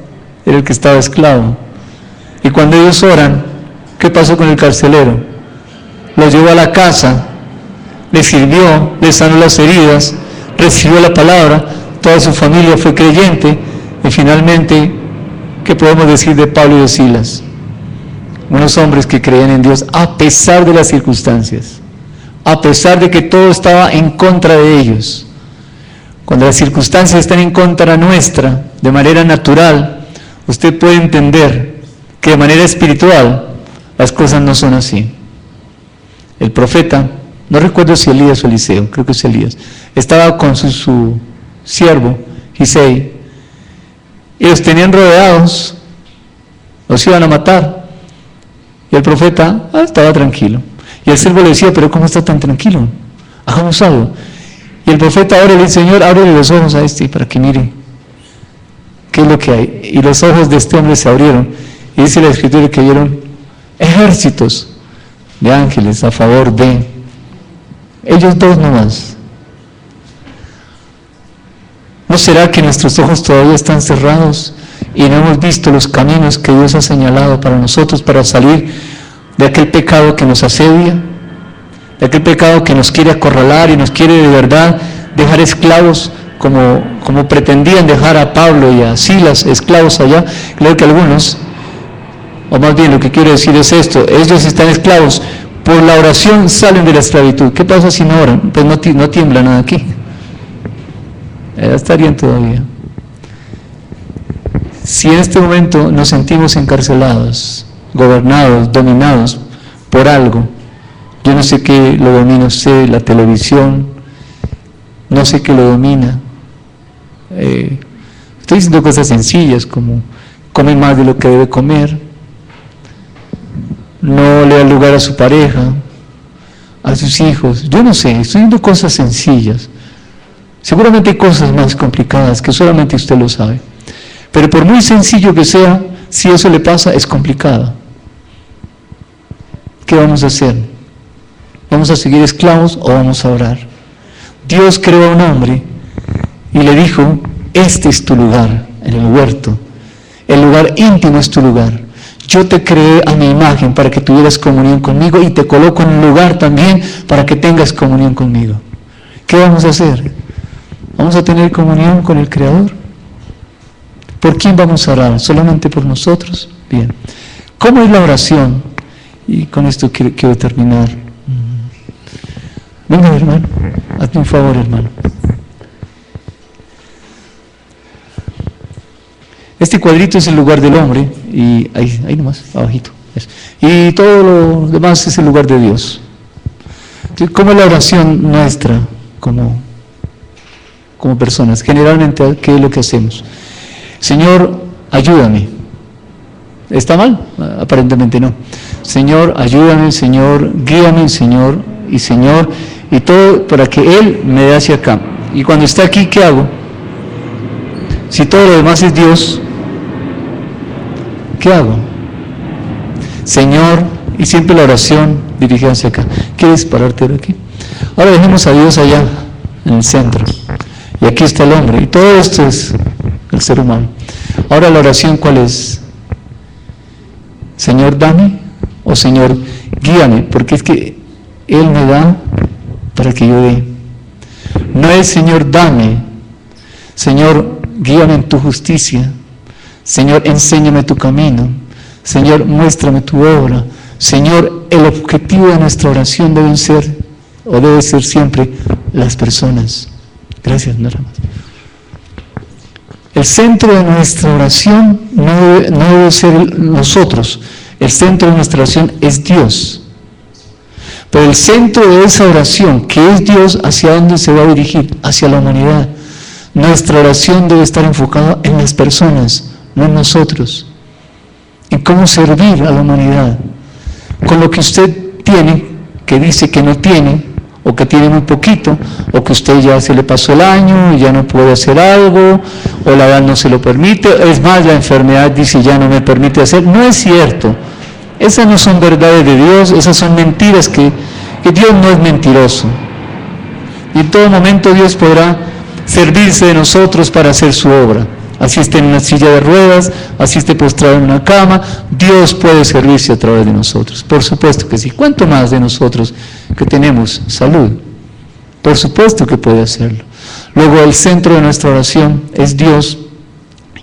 era el que estaba esclavo. Y cuando ellos oran, ¿qué pasó con el carcelero? Los llevó a la casa, les sirvió, les sanó las heridas, recibió la palabra, toda su familia fue creyente, Y finalmente, ¿qué podemos decir de Pablo y de Silas? Unos hombres que creían en Dios a pesar de las circunstancias, a pesar de que todo estaba en contra de ellos. Cuando las circunstancias están en contra nuestra, de manera natural, usted puede entender que de manera espiritual las cosas no son así. El profeta, no recuerdo si Elías o Eliseo, creo que es Elías, estaba con su siervo, Gisei, y los tenían rodeados, los iban a matar, y el profeta estaba tranquilo, y el siervo le decía, pero ¿cómo está tan tranquilo? Hagamos algo. Y el profeta ahora le dice, Señor, ábrele los ojos a este para que mire qué es lo que hay. Y los ojos de este hombre se abrieron, y dice la Escritura que vieron ejércitos de ángeles a favor de ellos dos nomás. ¿No será que nuestros ojos todavía están cerrados y no hemos visto los caminos que Dios ha señalado para nosotros para salir de aquel pecado que nos asedia, de aquel pecado que nos quiere acorralar y nos quiere de verdad dejar esclavos como pretendían dejar a Pablo y a Silas esclavos allá? Creo que algunos, o más bien lo que quiero decir es esto: ellos están esclavos, por la oración salen de la esclavitud. ¿Qué pasa si no oran? Pues no tiembla nada aquí, estarían todavía. Si en este momento nos sentimos encarcelados, gobernados, dominados por algo, yo no sé qué lo domina usted, la televisión, no sé qué lo domina. Estoy diciendo cosas sencillas como come más de lo que debe comer, no le da lugar a su pareja, a sus hijos, yo no sé, estoy diciendo cosas sencillas. Seguramente hay cosas más complicadas que solamente usted lo sabe, pero por muy sencillo que sea, si eso le pasa, es complicado. ¿Qué vamos a hacer? ¿Vamos a seguir esclavos o vamos a orar? Dios creó a un hombre y le dijo, este es tu lugar en el huerto, el lugar íntimo es tu lugar. Yo te creé a mi imagen para que tuvieras comunión conmigo y te coloco en un lugar también para que tengas comunión conmigo. ¿Qué vamos a hacer? ¿Vamos a tener comunión con el Creador? ¿Por quién vamos a orar? ¿Solamente por nosotros? Bien. ¿Cómo es la oración? Y con esto quiero terminar. Venga, hermano, hazme un favor, hermano. Este cuadrito es el lugar del hombre, y ahí nomás, abajito. Y todo lo demás es el lugar de Dios. Entonces, ¿cómo es la oración nuestra como personas? Generalmente, ¿qué es lo que hacemos? Señor, ayúdame. ¿Está mal? Aparentemente no. Señor, ayúdame, Señor, guíame, Señor, y todo para que Él me dé hacia acá. Y cuando está aquí, ¿qué hago? Si todo lo demás es Dios, ¿qué hago? Señor, y siempre la oración dirigida hacia acá. ¿Quieres pararte de aquí? Ahora dejemos a Dios allá, en el centro. Y aquí está el hombre, y todo esto es el ser humano. Ahora la oración, ¿cuál es? Señor, dame, o Señor, guíame, porque es que Él me da para que yo dé. No es Señor, dame, Señor, guíame en tu justicia, Señor, enséñame tu camino, Señor, muéstrame tu obra. Señor, el objetivo de nuestra oración debe ser siempre las personas. Gracias, nada más. El centro de nuestra oración no debe ser nosotros. El centro de nuestra oración es Dios. Pero el centro de esa oración, que es Dios, ¿hacia dónde se va a dirigir? Hacia la humanidad. Nuestra oración debe estar enfocada en las personas, no en nosotros. En cómo servir a la humanidad. Con lo que usted tiene, que dice que no tiene, o que tiene muy poquito, o que usted ya se le pasó el año y ya no puede hacer algo, o la edad no se lo permite, es más, la enfermedad dice ya no me permite hacer. No es cierto. Esas no son verdades de Dios, esas son mentiras que Dios no es mentiroso. Y en todo momento Dios podrá servirse de nosotros para hacer su obra. Así esté en una silla de ruedas, así esté postrado en una cama, Dios puede servirse a través de nosotros. Por supuesto que sí. ¿Cuánto más de nosotros que tenemos salud? Por supuesto que puede hacerlo. Luego el centro de nuestra oración es Dios,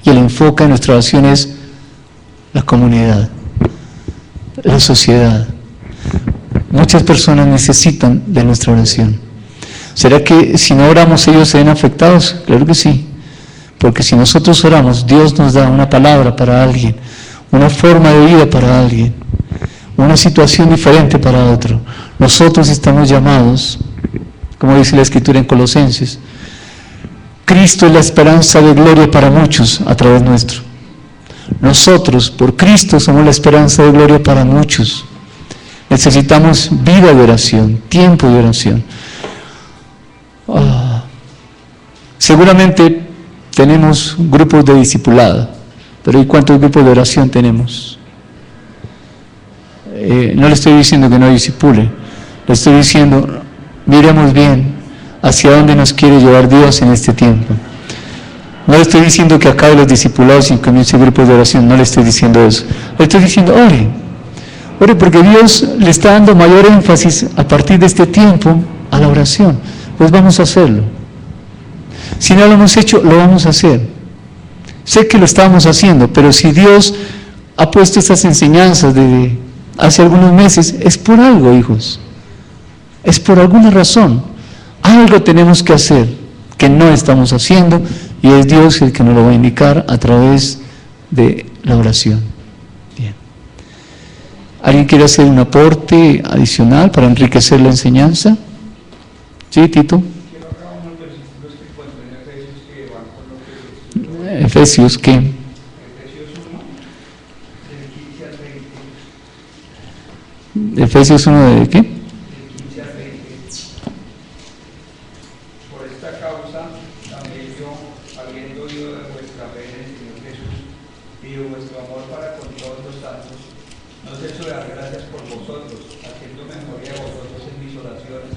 Y el enfoque de nuestra oración es la comunidad, la sociedad. Muchas personas necesitan de nuestra oración. ¿Será que si no oramos ellos se ven afectados? Claro que sí. Porque si nosotros oramos, Dios nos da una palabra para alguien, una forma de vida para alguien, una situación diferente para otro. Nosotros estamos llamados, como dice la Escritura en Colosenses, Cristo es la esperanza de gloria para muchos a través nuestro. Nosotros, por Cristo, somos la esperanza de gloria para muchos. Necesitamos vida de oración, tiempo de oración. Seguramente tenemos grupos de discipulado, pero ¿y cuántos grupos de oración tenemos? No le estoy diciendo que no discipule, le estoy diciendo, miremos bien hacia dónde nos quiere llevar Dios en este tiempo. No le estoy diciendo que acabe los discipulados y comience grupos de oración, no le estoy diciendo eso. Le estoy diciendo, ore porque Dios le está dando mayor énfasis a partir de este tiempo a la oración. Pues vamos a hacerlo. Si no lo hemos hecho, lo vamos a hacer. Sé que lo estamos haciendo, pero si Dios ha puesto estas enseñanzas de hace algunos meses, es por algo, hijos. Es por alguna razón. Algo tenemos que hacer que no estamos haciendo y es Dios el que nos lo va a indicar a través de la oración. Bien. ¿Alguien quiere hacer un aporte adicional para enriquecer la enseñanza? ¿Sí, Tito? Quiero acá unos versículos que encuentro en Efesios que van con lo que... Efesios, ¿qué? Efesios 1, del 15 al 20. Efesios 1 de qué? Del 15 al 20. Por esta causa, también yo, habiendo oído de vuestra fe en el Señor Jesús y de vuestro amor para con todos los santos, no ceso de dar gracias por vosotros, haciendo memoria de vosotros en mis oraciones,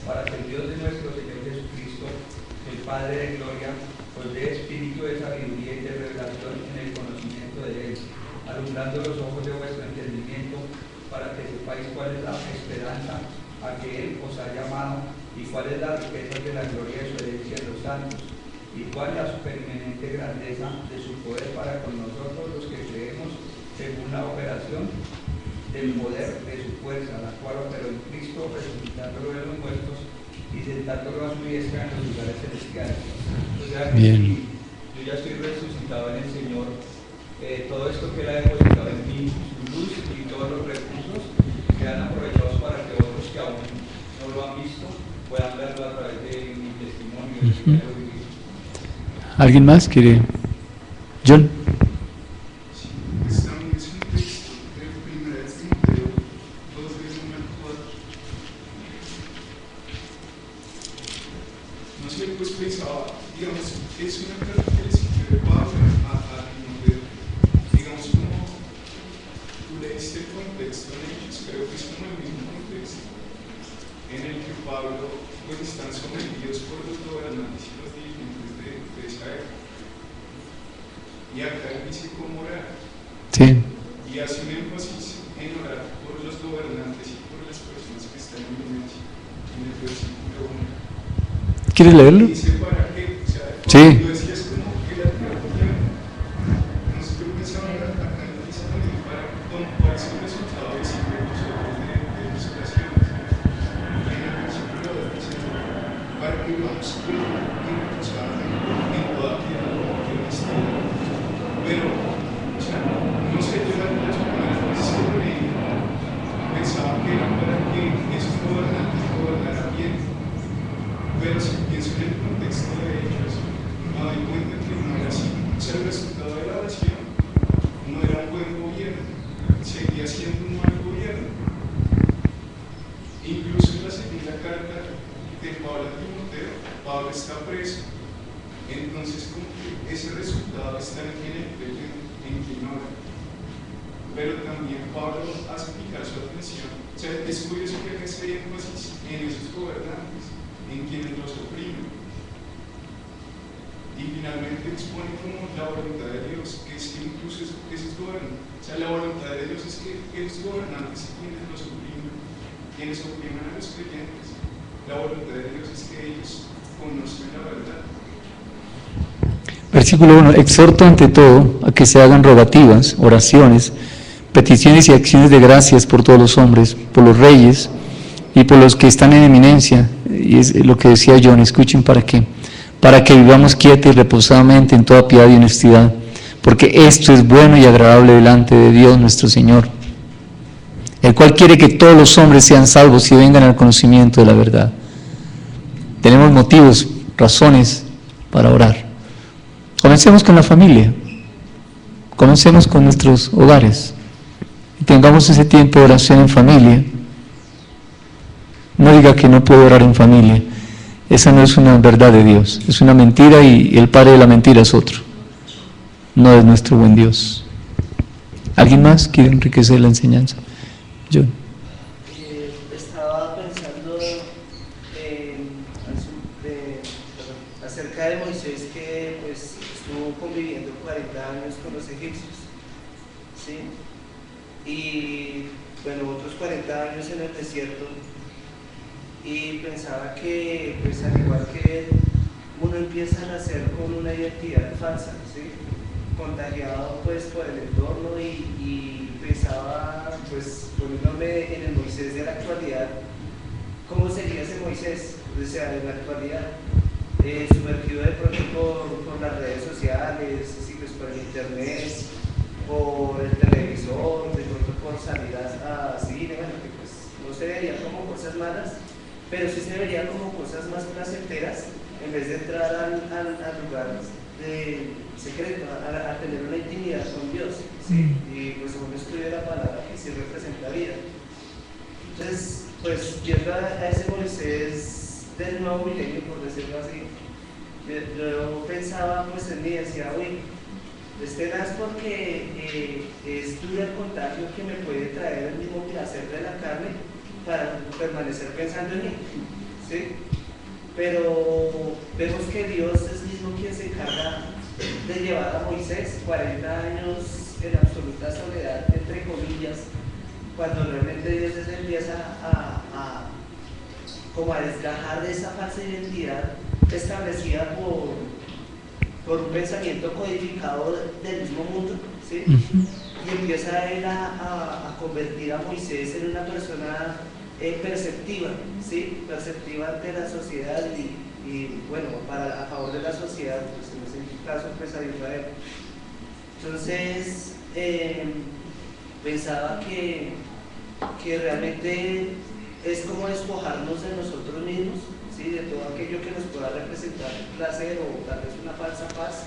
para que el Dios de nuestro Señor Jesucristo, el Padre de gloria, os dé espíritu de sabiduría y de revelación en el conocimiento de Él, alumbrando los ojos de vuestro entendimiento, para que sepáis cuál es la esperanza a que Él os ha llamado, y cuál es la riqueza de la gloria de su herencia en los santos, y cuál la supereminente grandeza de su poder para con nosotros los que creemos, según la operación del poder de su fuerza, la cual operó en Cristo, resucitándolo de los muertos y sentándolo a su diestra en los lugares celestiales. O sea que si yo ya estoy resucitado en el Señor, todo esto que Él ha depositado en mí, su luz y todos los recursos, quedan aprovechados para que otros que aún no lo han visto puedan verlo a través de mi testimonio. ¿Alguien más quiere? John. Sí. Y hace un énfasis en orar por los gobernantes y por las personas que están en violencia en el versículo 1. ¿Quieres leerlo? Dice para qué, o sea, sí. tú decías como que la nosotros pensamos acá en el también para cuál es el resultado visible de nosotros de las oraciones. En el versículo 2 dice para que vamos en toda piedad y honestidad. Pero no sé, yo las primeras veces que lo leí pensaba que era para que esos gobernantes gobernaran bien, pero si pienso en el contexto de ellos, me doy cuenta que no era así. O sea, el resultado de la oración no era un buen gobierno, seguía siendo un mal gobierno. Incluso en la segunda carta de Pablo a Timoteo, Pablo está preso. Entonces, como que ese resultado está en el creyente, en quien ora. Pero también Pablo hace fijar su atención. O sea, es curioso que acá se énfasis en esos gobernantes, en quienes los oprimen. Y finalmente expone como la voluntad de Dios, que es que incluso esos gobernantes, o sea, la voluntad de Dios es que esos gobernantes y quienes los oprimen, quienes oprimen a los creyentes, la voluntad de Dios es que ellos conozcan la verdad. versículo 1, exhorto ante todo a que se hagan rogativas, oraciones, peticiones y acciones de gracias por todos los hombres, por los reyes y por los que están en eminencia. Y es lo que decía John, escuchen para qué. Para que vivamos quieta y reposadamente en toda piedad y honestidad, porque esto es bueno y agradable delante de Dios nuestro Señor, el cual quiere que todos los hombres sean salvos y vengan al conocimiento de la verdad. Tenemos motivos, razones para orar. Comencemos con la familia, comencemos con nuestros hogares y tengamos ese tiempo de oración en familia. No diga que no puedo orar en familia, esa no es una verdad de Dios, es una mentira y el padre de la mentira es otro, no es nuestro buen Dios. ¿Alguien más quiere enriquecer la enseñanza? Yo. Estaba pensando acerca de Moisés, que pues estuvo conviviendo 40 años con los egipcios, ¿sí? Y bueno, otros 40 años en el desierto, y pensaba que pues al igual que él, uno empieza a nacer con una identidad falsa, ¿sí? Contagiado pues por el entorno, y pensaba pues poniéndome en el Moisés de la actualidad, ¿cómo sería ese Moisés? O sea, en la actualidad, sumergido de pronto por las redes sociales, ¿sí? Pues por el internet, por el televisor, de pronto por salir a cine, bueno, que pues no se verían como cosas malas, pero sí se verían como cosas más placenteras, en vez de entrar al lugar de secreto, a tener una intimidad con Dios, ¿sí? Y pues un estudio de la palabra que sí representa vida. Entonces, pues viendo a ese Moisés del nuevo milenio, por decirlo así, yo pensaba pues en mí, decía, uy, este no es porque es duro el contagio que me puede traer el mismo placer de la carne para permanecer pensando en mí, ¿sí? Pero vemos que Dios es mismo quien se encarga de llevar a Moisés 40 años en absoluta soledad, entre comillas, cuando realmente Dios empieza como a desgajar de esa falsa identidad establecida por un pensamiento codificado del mismo mundo, ¿sí? Y empieza él a convertir a Moisés en una persona perceptiva, ¿sí? Perceptiva ante la sociedad y bueno, a favor de la sociedad, pues en ese caso pues a Israel. Entonces pensaba que realmente es como despojarnos de nosotros mismos, ¿sí? De todo aquello que nos pueda representar placer o tal vez una falsa paz,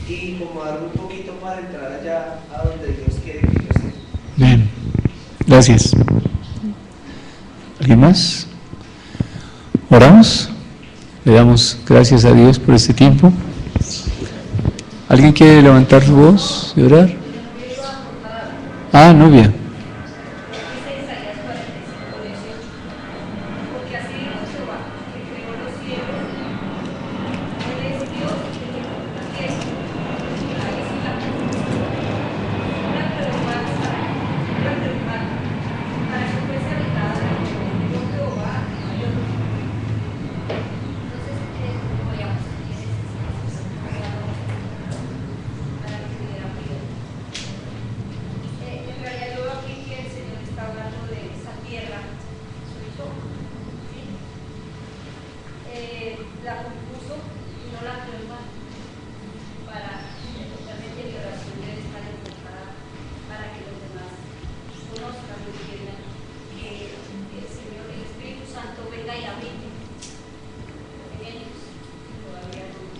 y como dar un poquito para entrar allá a donde Dios quiere que yo esté. Bien, gracias. ¿Alguien más? ¿Oramos? Le damos gracias a Dios por este tiempo. ¿Alguien quiere levantar su voz y orar? Ah, novia.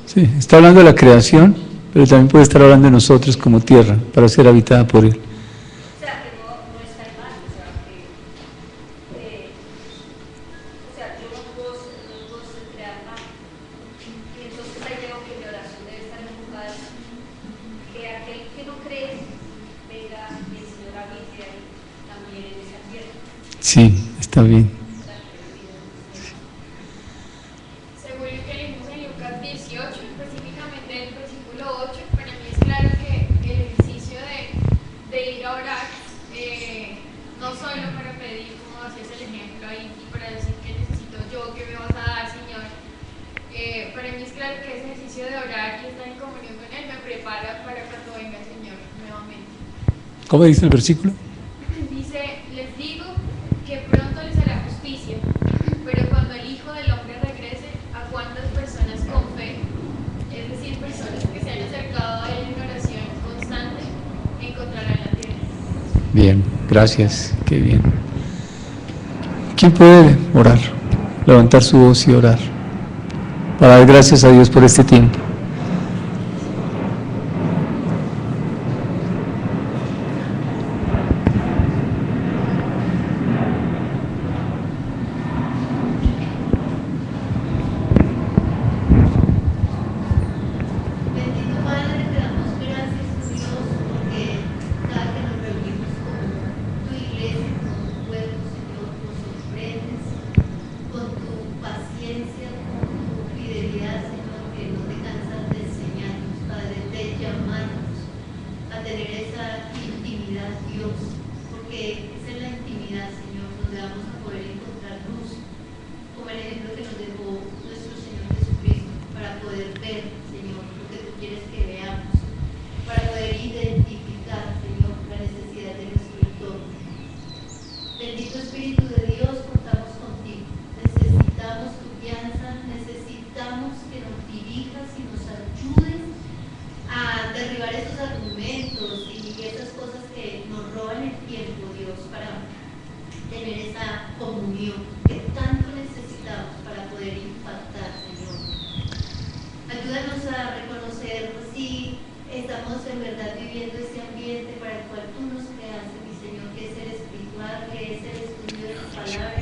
Sí, está hablando de la creación, pero también puede estar hablando de nosotros como tierra, para ser habitada por Él. O sea, que no está en mal, o sea, yo no puedo crear mal. Y entonces ahí veo que mi oración debe estar enfocada que aquel que no cree venga el Señor habite ahí también en esa tierra. Sí, está bien. Para mí es que claro que ese ejercicio de orar y estar en comunión con Él me prepara para cuando venga el Señor nuevamente. ¿Cómo dice el versículo? Dice, les digo que pronto les hará justicia, pero cuando el Hijo del Hombre regrese, ¿a cuántas personas con fe, es decir, personas que se han acercado a Él en oración constante, encontrarán la tierra? Bien, gracias, qué bien. ¿Quién puede orar? Levantar su voz y orar, para dar gracias a Dios por este tiempo. Bendito Padre, te damos gracias, Dios, porque cada que nos reunimos con tu iglesia, con tu pueblo, Señor, nos sorprendes con tu paciencia, con tu fidelidad, Señor, que no te cansas de enseñarnos, Padre, de llamarnos a tener esa intimidad, Dios, porque esa es la intimidad, Señor, donde vamos a poder encontrar luz, como el ejemplo que nos dejó nuestro Señor Jesucristo, para poder ver, Señor, lo que tú quieres que veamos, para poder identificar, Señor, la necesidad de nuestro entorno. Bendito Espíritu de Dios, contamos contigo. Necesitamos tu guianza, necesitamos que nos dirijas y nos ayudes a derribar esos argumentos y esas cosas que nos roban el tiempo, Dios, para tener esa comunión que tanto necesitamos para poder impactar, Señor. Ayúdanos a reconocer si estamos en verdad viviendo ese ambiente para el cual tú nos creaste, mi Señor, que es el espiritual, que es el estudio de tu palabra,